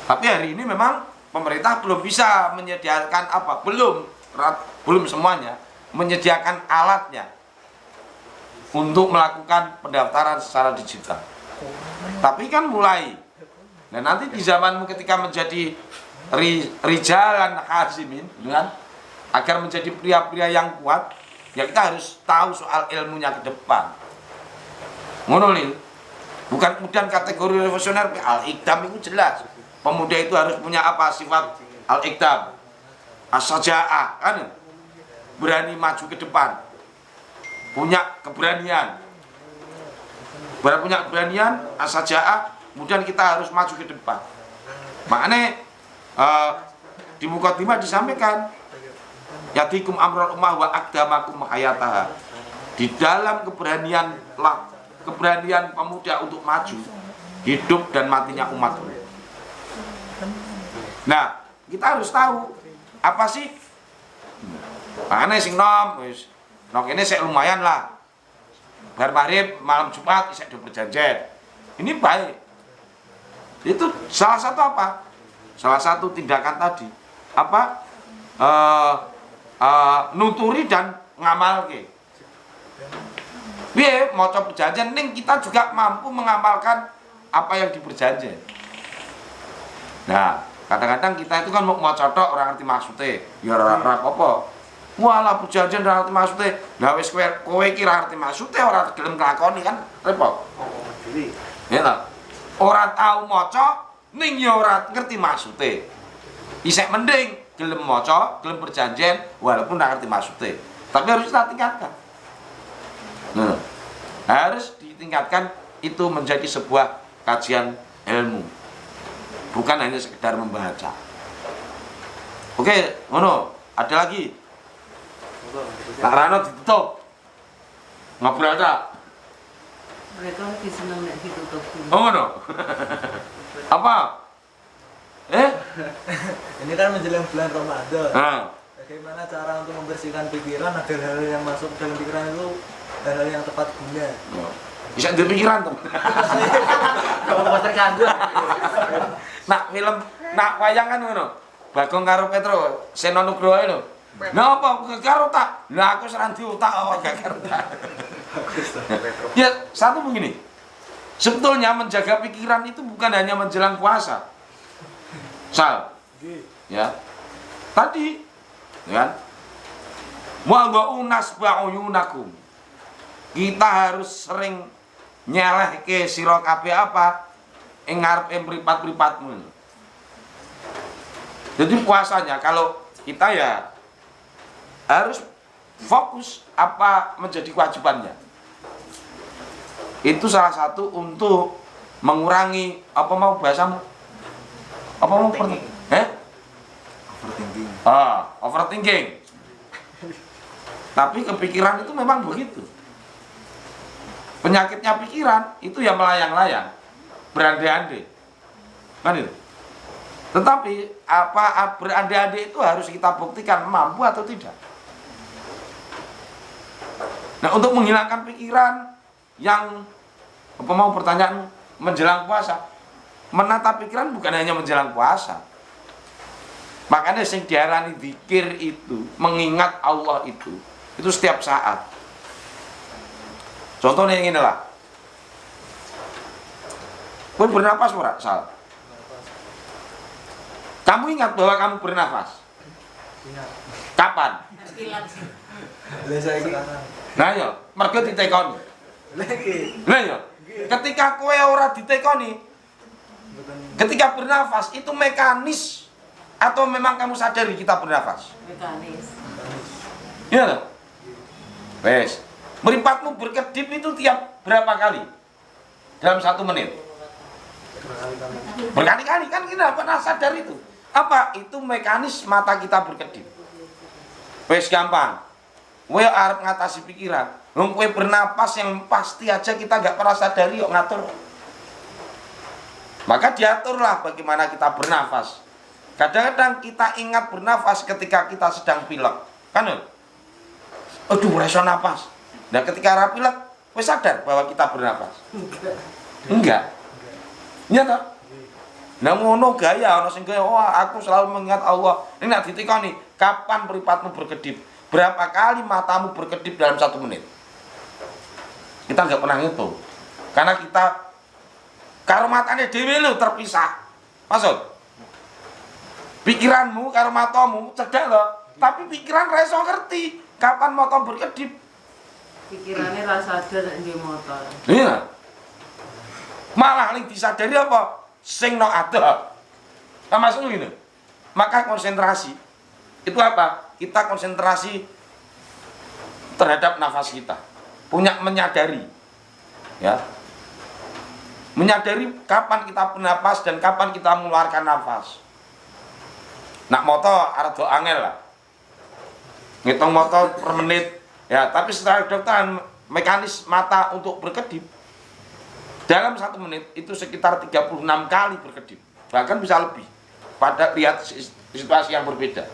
Tapi hari ini memang pemerintah belum bisa menyediakan apa? Belum semuanya menyediakan alatnya untuk melakukan pendaftaran secara digital. Tapi kan mulai. Nah, nanti di zamanmu ketika menjadi rijalan hazimin, kan? Agar menjadi pria-pria yang kuat, ya kita harus tahu soal ilmunya ke depan. Ngono lho. Bukan kemudian kategori revolusioner al-iqdam itu jelas. Pemuda itu harus punya apa? Sifat al-iqdam, as-saja'ah, kan? Berani maju ke depan. Punya keberanian. Punya keberanian, as-saja'ah, kemudian kita harus maju ke depan. Makanya di Muqaddimah disampaikan yatikum amrul ummah wa aqdamakum hayataha. Di dalam keberanian pemuda untuk maju, hidup dan matinya umat. Nah, kita harus tahu apa sih? Makanya sing nom wis ini saya lumayan lah. Bar maghrib malam Jumat saya udah berjanjian. Ini baik. Itu salah satu apa? Salah satu tindakan tadi. Apa? Nuturi dan ngamalke. Piye maca perjanjian ning kita juga mampu mengamalkan apa yang diperjanjian. Nah, kadang-kadang kita itu kan mau tok orang ngerti maksudnya. Ya ora apa-apa. Walah perjanjian ora ngerti maksude. Lah wis kowe iki ora ngerti maksude ora gelem nglakoni kan repot. Ya ta? Ora tau maca ning ya ora ngerti maksude. Isek mending gelem maca, gelem perjanjian walaupun ora ngerti maksude. Tapi harus kita tingkatkan. Nah, harus ditingkatkan itu menjadi sebuah kajian ilmu. Bukan hanya sekedar membaca. Oke, ngono. Ada lagi? Kak Rano ditutup. Ngobrol ada? Mereka lagi seneng nek ditutup dulu. Oh, ngono. Apa? Ini kan menjelang bulan Ramadan. Nah, Bagaimana cara untuk membersihkan pikiran agar hal yang masuk dalam pikiran itu hal-hal yang tepat guna? bisa di pikiran tuh. Kalau terganggu. Nak film, nak wayangan ngono. Bagong karo Petro, Seno Nugroho lho. Nah apa karo tak? Lah aku serang diutak apa gak karo tak. Ya, satu begini. Sebetulnya menjaga pikiran itu bukan hanya menjelang puasa. Sal. Ya. Tadi ya kan? Wa unas ba'uyunakum. Kita harus sering nyelehke sira kabeh apa ing ngarepe mripat-mripatmu. Jadi puasanya kalau kita ya harus fokus apa menjadi kewajibannya. Itu salah satu untuk mengurangi apa mau bahasamu? Apa mau Overthinking. Overthinking. Tapi kepikiran itu memang begitu. Penyakitnya pikiran itu ya melayang-layang, berandai-andai. Kan itu. Tetapi apa berandai-andai itu harus kita buktikan mampu atau tidak. Nah, untuk menghilangkan pikiran yang apa mau pertanyaan menjelang puasa, menata pikiran bukan hanya menjelang puasa. Makanya sing diarani zikir itu, mengingat Allah itu setiap saat. Contohnya yang inilah. Kau bernapas ora, Sal? Kamu ingat bahwa kamu bernapas? Ingat. Kapan? Kilat sih. Sekarang. Nah ya, mergo ditekoni. Lagi. Nah ya, ketika kowe ora ditekoni, ketika bernafas itu mekanis atau memang kamu sadari kita bernafas? Mekanis. Iya loh. Wes, meripatmu berkedip itu tiap berapa kali? Dalam 1 menit. Berkali-kali kan kita pernah sadar itu. Apa? Itu mekanis mata kita berkedip. Wes gampang. Kowe arep ngatasi pikiran. Wong kowe bernapas yang pasti aja kita nggak pernah sadari kok ngatur. Maka diaturlah bagaimana kita bernafas. Kadang-kadang kita ingat bernafas ketika kita sedang pilek. Kan? Aduh, reso napas. Nah, ketika ora pilek, kowe sadar bahwa kita bernafas? Enggak. Nyata. Nah, ngono gaya ana sing gaya, wah aku selalu mengingat Allah. Ini nak ditekoni, kapan mripatmu berkedip? Berapa kali matamu berkedip dalam 1 menit? Kita nggak pernah ngitung. Karena kita karo matane dhewe lho terpisah. Maksud? Pikiranmu karo matamu cedhak lho, tapi pikiran ra iso ngerti kapan mata berkedip. Pikirannya rasa sadar nek duwe motor. Iya. Malah ning disadari apa? Sing no ada. Nah, maksudnya gini. Maka konsentrasi itu apa? Kita konsentrasi terhadap nafas kita. Menyadari. Ya. Menyadari kapan kita bernapas dan kapan kita mengeluarkan nafas. Nak moto ardo angel lah. Ngitung moto per menit. Ya, tapi setelah kedokteran mekanis mata untuk berkedip dalam 1 menit itu sekitar 36 kali berkedip. Bahkan bisa lebih. Pada lihat situasi yang berbeda.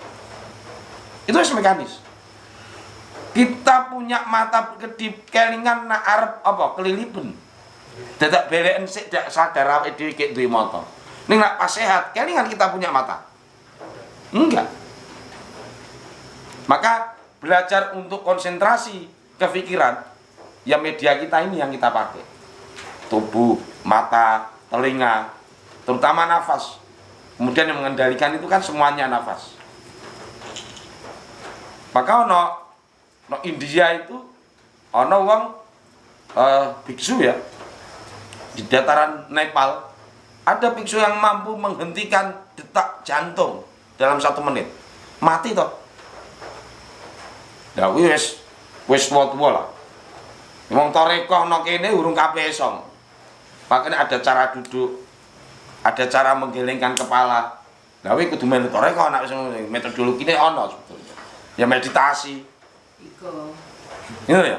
Itu mekanis. Kita punya mata berkedip kelingan nak arep apa kelilipen. Dadak beleken sik dak sadar awake dhewe kek duwe mata. Ning nak pas sehat kelingan kita punya mata. Enggak. Maka belajar untuk konsentrasi kepikiran ya media kita ini yang kita pakai. Tubuh, mata, telinga, terutama nafas. Kemudian yang mengendalikan itu kan semuanya nafas. Maka ono India itu ono wong biksu ya di dataran Nepal, ada biksu yang mampu menghentikan detak jantung dalam 1 menit, mati toh. Nah wis tua lah. Wong toreko ono kene urung kabeh song. Makanya ada cara duduk, ada cara menggelengkan kepala. Nah kuwi kudu melu toreko nek metodologine ono sebetulnya. Ya meditasi. Iko. Iya ya.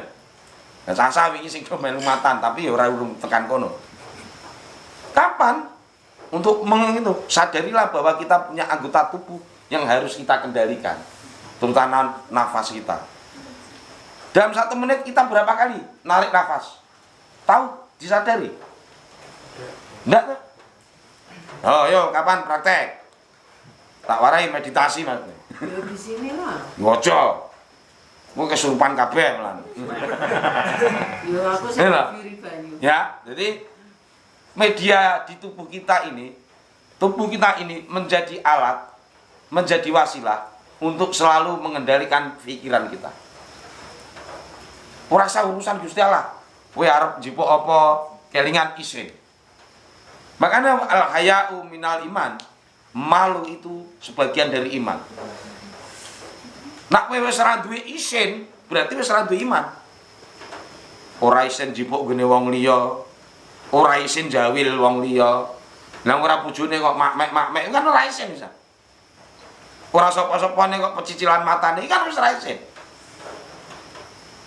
Nah, sasa wingi sing melu matan tapi ya ora urung tekan kono. Kapan? Untuk sadarilah bahwa kita punya anggota tubuh yang harus kita kendalikan, terutama nafas kita. Dalam 1 menit kita berapa kali narik nafas? Tahu? Disadari? Enggak? Oh, yo kapan praktek? Tak warai meditasi Mas. Ya di sini lah. Ngojo. Mau kesurupan kabeh melan. Ya aku sih kiri banyu. Ya, jadi media di tubuh kita ini menjadi alat, menjadi wasilah untuk selalu mengendalikan pikiran kita. Ora usah urusan Gusti Allah. Kowe arep njipuk apa kelingan isin. Makanya al-haya'u minal iman. Malu itu sebagian dari iman. Nak kowe wis ora duwe isin, berarti wis ora duwe iman. Ora isin njipuk gene wong liya, ora isin jawil wong liya. Lah ora bojone kok mak-mek kan ora isin bisa. Ora sapa-sapane kok pecicilan matane kan wis ora isin.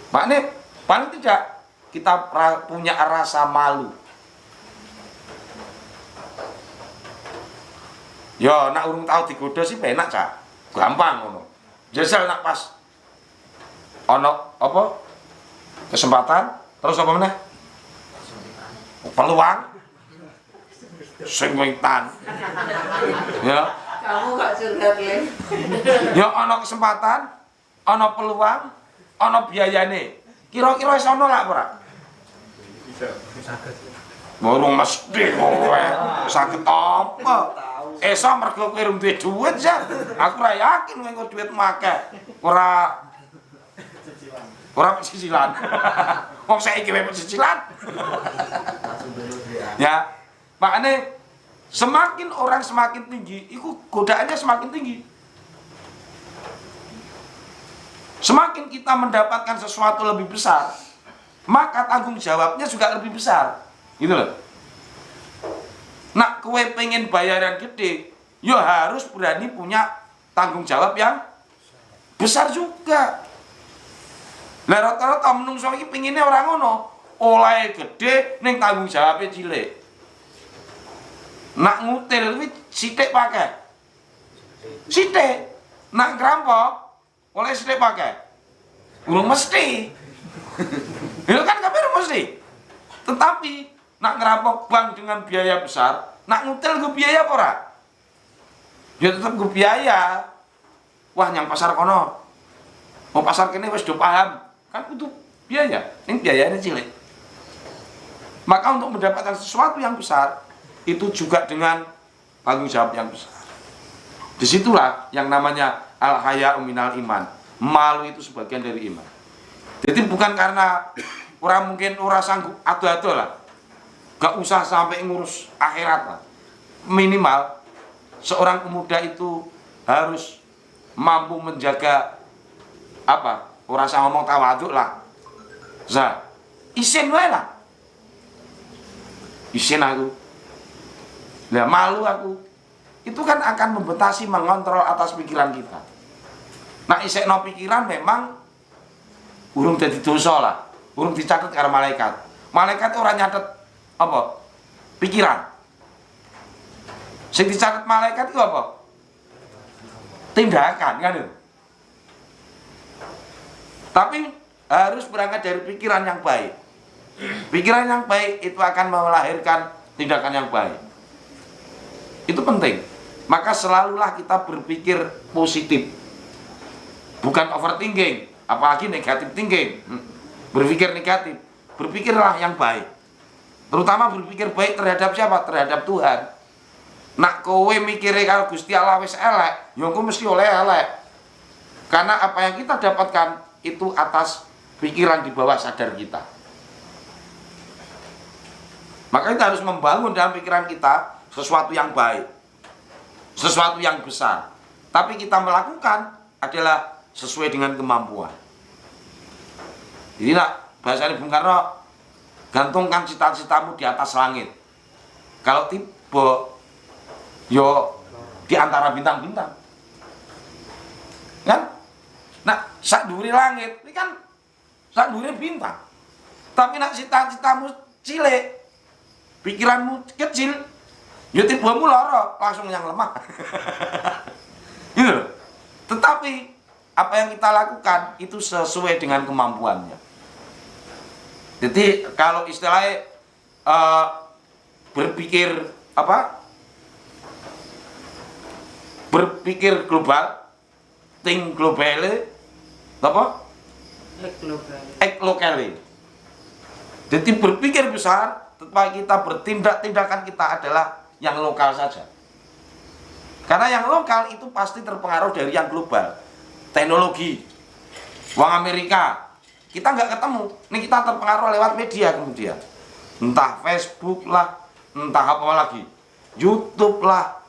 Makne paling tidak kita punya rasa malu. Yo nak urung tau digodho sih penak cak. Gampang ngono. Jajal nak pas ono apa? Kesempatan, terus apa meneh? Peluang. Sengwitan. Ya. Kamu gak curhat ya? Ya ono kesempatan, ono peluang, ono biayane. Kira-kira wis ono lak ora? Burung mesti kowe saged apa? Esok mergo kowe rung duwe dhuwit ya. Aku ora yakin kowe engko dhuwit akeh. Ora cicilan. Wong saiki kowe cicilan. Ya. Makanya semakin orang semakin tinggi, itu godaannya semakin tinggi. Semakin kita mendapatkan sesuatu lebih besar, maka tanggung jawabnya juga lebih besar. Gitu loh. Nak kowe pengen bayaran gede, ya harus berani punya tanggung jawab yang besar juga. Lah rata-rata menungso iki pengine ora ngono, oleh gede ning tanggung jawabnya cilik. Nak ngutil kuwi sithik pakai. Sithik. Nak ngerampok oleh sithik pakai. Urung mesti. Itu kan kabeh mesti. Tetapi nak ngerampok bank dengan biaya besar, nak ngutil ku biaya apa ora? Ya tetep ku biaya. Wah nyang pasar kono. Mau pasar kene wis do paham. Kan butuh biaya. Ini biayanya cilik. Maka untuk mendapatkan sesuatu yang besar itu juga dengan tanggung jawab yang besar. Disitulah yang namanya al-haya'u minal iman. Malu itu sebagian dari iman. Jadi bukan karena orang mungkin orang sanggup ado-ado lah. Gak usah sampai ngurus akhirat lah. Minimal seorang pemuda itu harus mampu menjaga apa? Orang usah ngomong tawaduk lah. Isin wae lah. Isin aku. Nah malu aku. Itu kan akan membatasi, mengontrol atas pikiran kita. Nah isekno pikiran memang urung dadi dosa lah. Urung dicatat karo malaikat. Malaikat ora nyatet apa? Pikiran. Sing dicatat malaikat itu apa? Tindakan kan itu. Tapi harus berangkat dari pikiran yang baik. Pikiran yang baik itu akan melahirkan tindakan yang baik. Itu penting. Maka selalulah kita berpikir positif. Bukan overthinking, apalagi negatif thinking. Berpikir negatif. Berpikirlah yang baik. Terutama berpikir baik terhadap siapa? Terhadap Tuhan. Nak kowe mikire kalau Gusti Allah wis elek, ya engko mesti oleh elek. Karena apa yang kita dapatkan itu atas pikiran di bawah sadar kita. Maka kita harus membangun dalam pikiran kita sesuatu yang baik, sesuatu yang besar. Tapi kita melakukan adalah sesuai dengan kemampuan. Jadi nak bahasanya Bung Karno, gantungkan cita-citamu di atas langit. Kalau tiba, yo di antara bintang-bintang. Kan? Nah, sak dhuwure langit, ini kan sak dhuwure bintang. Tapi nak cita-citamu cilik, pikiranmu kecil, ya tibamu lara, langsung yang lemah. Gitu. Tetapi apa yang kita lakukan itu sesuai dengan kemampuannya. Jadi kalau istilahnya berpikir berpikir global, think globally, apa? Act locally. Jadi berpikir besar, tetapi kita tindakan kita adalah yang lokal saja. Karena yang lokal itu pasti terpengaruh dari yang global. Teknologi, uang Amerika, kita nggak ketemu. Ini kita terpengaruh lewat media kemudian. Entah Facebook lah, entah apa lagi, YouTube lah.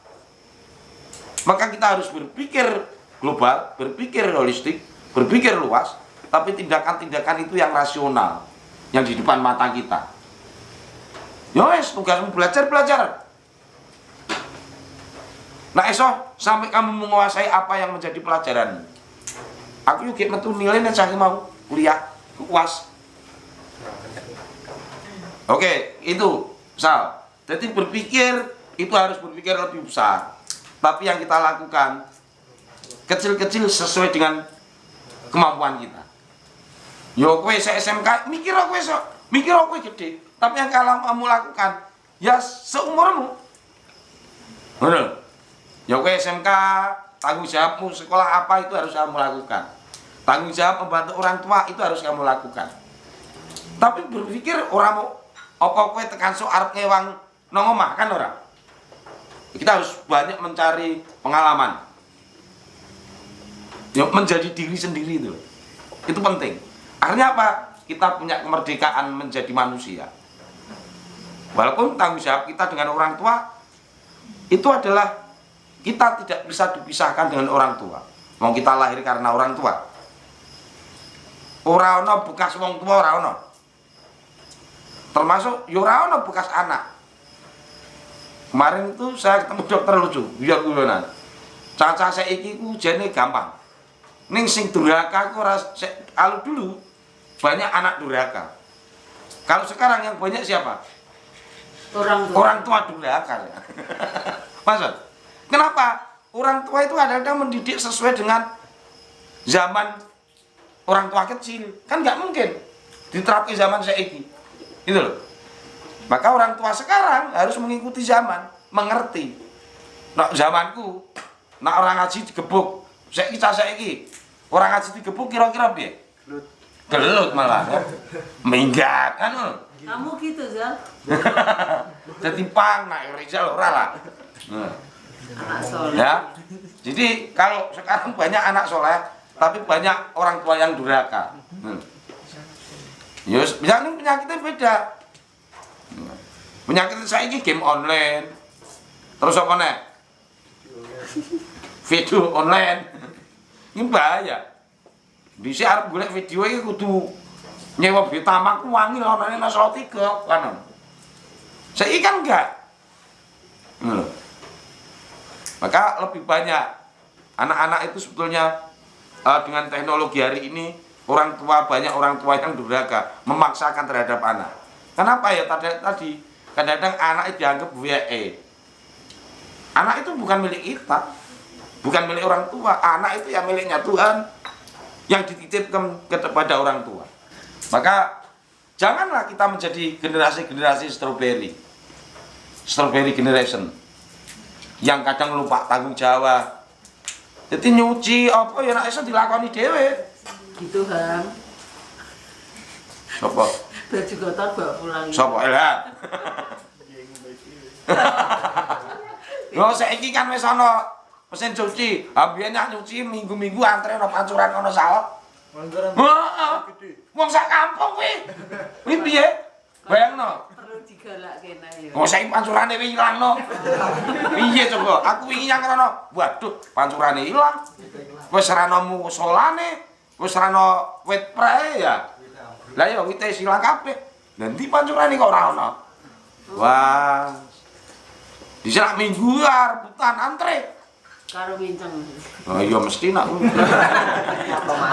Maka kita harus berpikir global, berpikir holistik, berpikir luas, tapi tindakan-tindakan itu yang rasional, yang di depan mata kita. Yowes, tugasmu belajar. Nah esok sampai kamu menguasai apa yang menjadi pelajaran. Aku juga metu nilai dan saya mau kuliah, UAS. Oke, itu misal. Jadi berpikir itu harus berpikir lebih besar. Tapi yang kita lakukan kecil-kecil sesuai dengan kemampuan kita. Yo kowe SMK mikir kowe gede. Tapi yang kalau kamu lakukan ya seumurmu. Betul. Ya kowe SMK, tanggung jawabmu sekolah apa itu harus kamu lakukan. Tanggung jawab membantu orang tua itu harus kamu lakukan. Tapi berpikir orang mau apa kowe tekan sok arep ngewang nang omah kan ora. Kita harus banyak mencari pengalaman. Ya menjadi diri sendiri itu. Itu penting. Akhirnya apa? Kita punya kemerdekaan menjadi manusia. Walaupun tanggung jawab kita dengan orang tua itu adalah kita tidak bisa dipisahkan dengan orang tua. Mau kita lahir karena orang tua. Ora ono bekas wong tua ora ono. Termasuk yo ora ono bekas anak. Kemarin itu saya ketemu dokter lucu, biar guyonan. Caca saiki ku jane gampang. Ning sing durhaka ku ora kalau dulu banyak anak durhaka. Kalau sekarang yang banyak siapa? Orang tua durhaka. Maksud? Kenapa? Orang tua itu kadang-kadang mendidik sesuai dengan zaman orang tua kecil. Kan nggak mungkin diterapkan zaman saiki. Gitu loh. Maka orang tua sekarang harus mengikuti zaman, mengerti. Nak zamanku, nak orang ngaji digebuk, saiki orang ngaji digebuk kira-kira piye? Gelut malah. Minggat kan. Kamu gitu, Zal? Jadi pang nak Rizal ora lah. Anak soleh. Ya. Jadi kalau sekarang banyak anak soleh, tapi banyak orang tua yang durhaka. Yus, misalnya penyakitnya beda. Penyakit saya ini game online. Terus apa nih? Video online. Ini bahaya. Bisa arep golek video iki kudu nyewa Betamax wangi onane nang Salatiga kan. Saiki kan enggak. Maka lebih banyak anak-anak itu sebetulnya dengan teknologi hari ini orang tua banyak orang tua yang durhaka memaksakan terhadap anak. Kenapa ya tadi kadang-kadang anak itu dianggap WE. Anak itu bukan milik kita, bukan milik orang tua. Anak itu ya miliknya Tuhan yang dititipkan kepada orang tua. Maka janganlah kita menjadi generasi strawberry generation yang kadang lupa tanggung jawab. Jadi nyuci apa ya nek iso dilakoni dhewe. Gitu, Ham. Sopo? Baju kotor bawa pulang. Sopo lah. Yo saiki kan wis ana mesin cuci. Biyen nyak nyuci minggu-minggu antre ana pancuran ana salep. Pancuran. Heeh. Gede. Wong sak kampung kuwi. Kuwi piye? Bayangno. Perlu digalakke nah ya. Oh, saiki pancurane wis ilangno. Piye coba? Aku wingi nyang rono. Waduh, pancurane ilang. Wis ora ana musolane, wis ora ana wit prei ya. Lah ya wite silang kabeh. Nanti pancurane kok ora ana. Wah. Diserak minggu rebutan antre. Karo minceng. Oh iya mesti nak.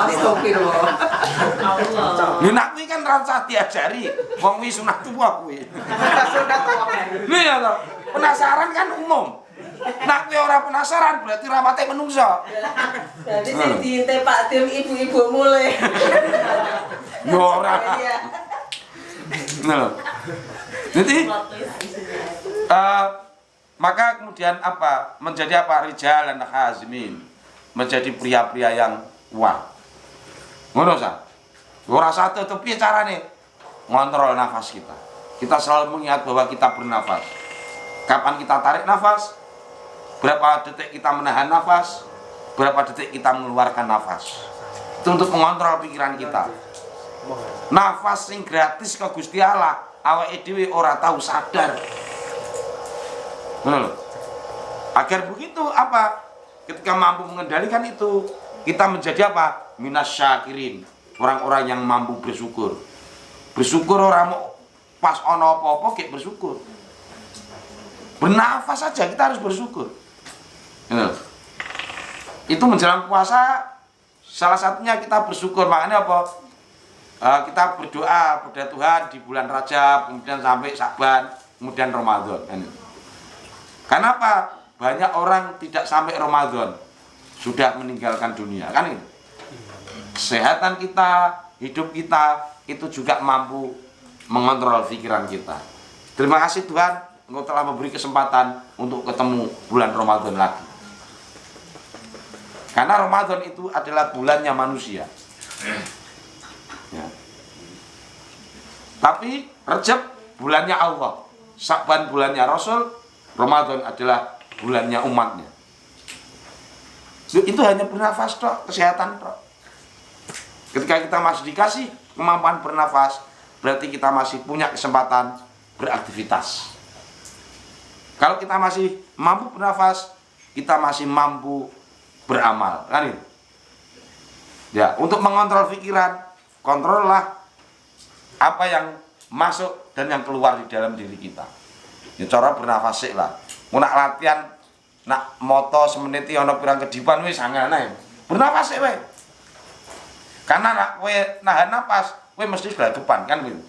Astagfirullah. Allah. Lha nak kuwi kan ra usah diajari. Wong kuwi sunah tuwa kuwi. Lha ya to. Penasaran kan umum. Nak kowe ora penasaran berarti ra mate menungso. Jadi sing diinte Pak Dim ibu-ibu mulai. Yo ora. Nah. Jadi maka kemudian apa? Menjadi apa? Rijalan hazmin. Menjadi pria-pria yang kuat. Ngono sa. Ora satu itu piye carane? Ngontrol nafas kita. Kita selalu mengingat bahwa kita bernafas. Kapan kita tarik nafas? Berapa detik kita menahan nafas? Berapa detik kita mengeluarkan nafas? Itu untuk mengontrol pikiran kita. Nafas sing gratis ke Gusti Allah, awake dhewe ora tahu sadar. Ngono lho. Agar begitu apa? Ketika mampu mengendalikan itu, kita menjadi apa? Minasyakirin. Orang-orang yang mampu bersyukur. Bersyukur ora mau pas ana apa-apa gek bersyukur. Bernafas saja kita harus bersyukur. Itu menjelang puasa salah satunya kita bersyukur. Makanya apa? Kita berdoa pada Tuhan di bulan Rajab, kemudian sampai Sa'ban, kemudian Ramadan. Karena apa? Banyak orang tidak sampai Ramadan sudah meninggalkan dunia, kan itu. Kesehatan kita, hidup kita itu juga mampu mengontrol pikiran kita. Terima kasih Tuhan, Engkau telah memberi kesempatan untuk ketemu bulan Ramadan lagi. Karena Ramadan itu adalah bulannya manusia. Ya. Tapi Rajab bulannya Allah, Sa'ban bulannya Rasul, Ramadan adalah bulannya umatnya. Itu hanya bernafas tok, kesehatan tok. Ketika kita masih dikasih kemampuan bernafas, berarti kita masih punya kesempatan beraktivitas. Kalau kita masih mampu bernafas, kita masih mampu beramal, kan itu? Ya, untuk mengontrol pikiran, kontrollah apa yang masuk dan yang keluar di dalam diri kita. Ya cara bernafas sik lah. Mau nak latihan, nak moto semenit ana pirang kedipan wis angel-angel. Bernafas sik wae. Karena nak kowe nahan nafas, kowe mesti gelagapan kan gitu.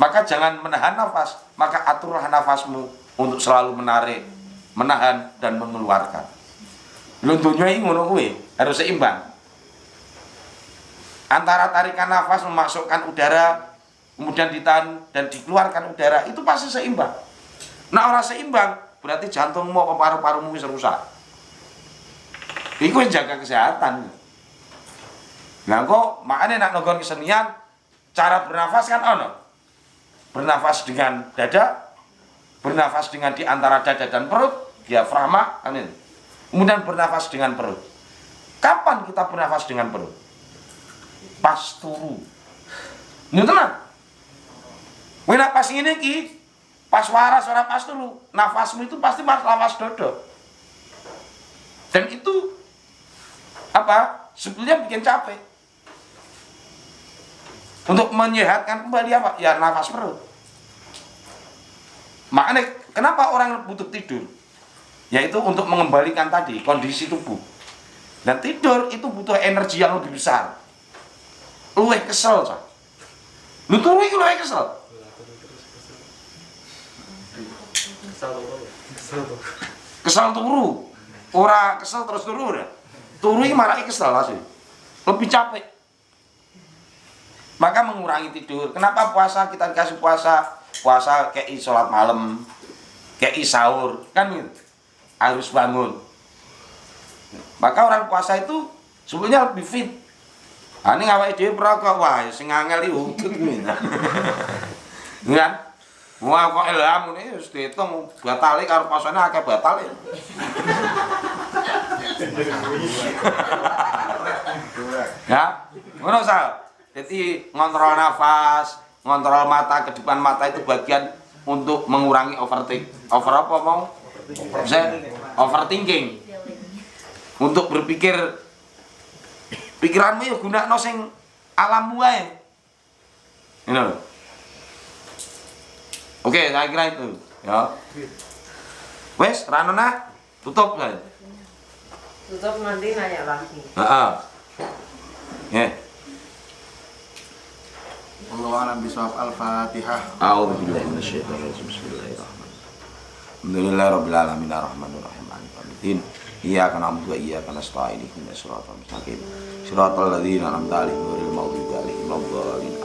Maka jangan menahan nafas, maka aturlah nafasmu untuk selalu menarik, menahan dan mengeluarkan. Lho dunya iki ngono kuwi, harus seimbang. Antara tarikan nafas memasukkan udara, kemudian ditahan dan dikeluarkan udara, itu pasti seimbang. Nah orang seimbang berarti jantungmu apa paru-parumu wis rusak. Iku jaga kesehatan. Nah kok makanya nak nonggon kesenian, cara bernafas kan ono. Bernafas dengan dada, bernafas dengan di antara dada dan perut, diafragma, kan ini. Kemudian bernafas dengan perut. Kapan kita bernafas dengan perut? Pas turu. Ini tenang. Kowe nak pas ngene iki, pas waras ora pas turu, nafasmu itu pasti pas lawas dodo. Dan itu apa? Sebetulnya bikin capek. Untuk menyehatkan kembali apa? Ya nafas perut. Makanya kenapa orang butuh tidur? Yaitu untuk mengembalikan tadi kondisi tubuh. Dan tidur itu butuh energi yang lebih besar. Luwih kesel, Cak. Lu turu iki luwih kesel. Kesel turu. Ora kesel terus turu ora. Turu iki malah kesel asli. Lebih capek. Maka mengurangi tidur. Kenapa puasa kita dikasih puasa? Puasa kayak sholat malam, kayak sahur, kan gitu. Harus bangun. Maka orang puasa itu sebenarnya lebih fit. Ini awake dhewe perokok, wah sing angel iki udut kuwi. Kan? Wah kok ilham ini wis diitung batale karo pasane akeh batale. Ya, ngono Sal. Jadi ngontrol nafas, ngontrol mata ke depan mata itu bagian untuk mengurangi overthinking. Over apa mau? Overthinking. Untuk berpikir pikiranmu ya gunakno sing alam wae. Ini loh. Oke, saya kira itu, ya. Wes, Ranona, tutup saya. Tutup nanti nanya lagi. Heeh. Ya. Wallahu a'lam bishawab. Al-Fatihah. A'udzubillahi minasyaitonir rajim. Bismillahirrahmanirrahim. Alhamdulillahirabbil alamin arrahmanir rahim maliki yaumiddin. Iyyaka na'budu wa iyyaka nasta'in ihdinas siratal mustaqim. Siratal ladzina an'amta 'alaihim ghairil maghdubi 'alaihim waladdallin.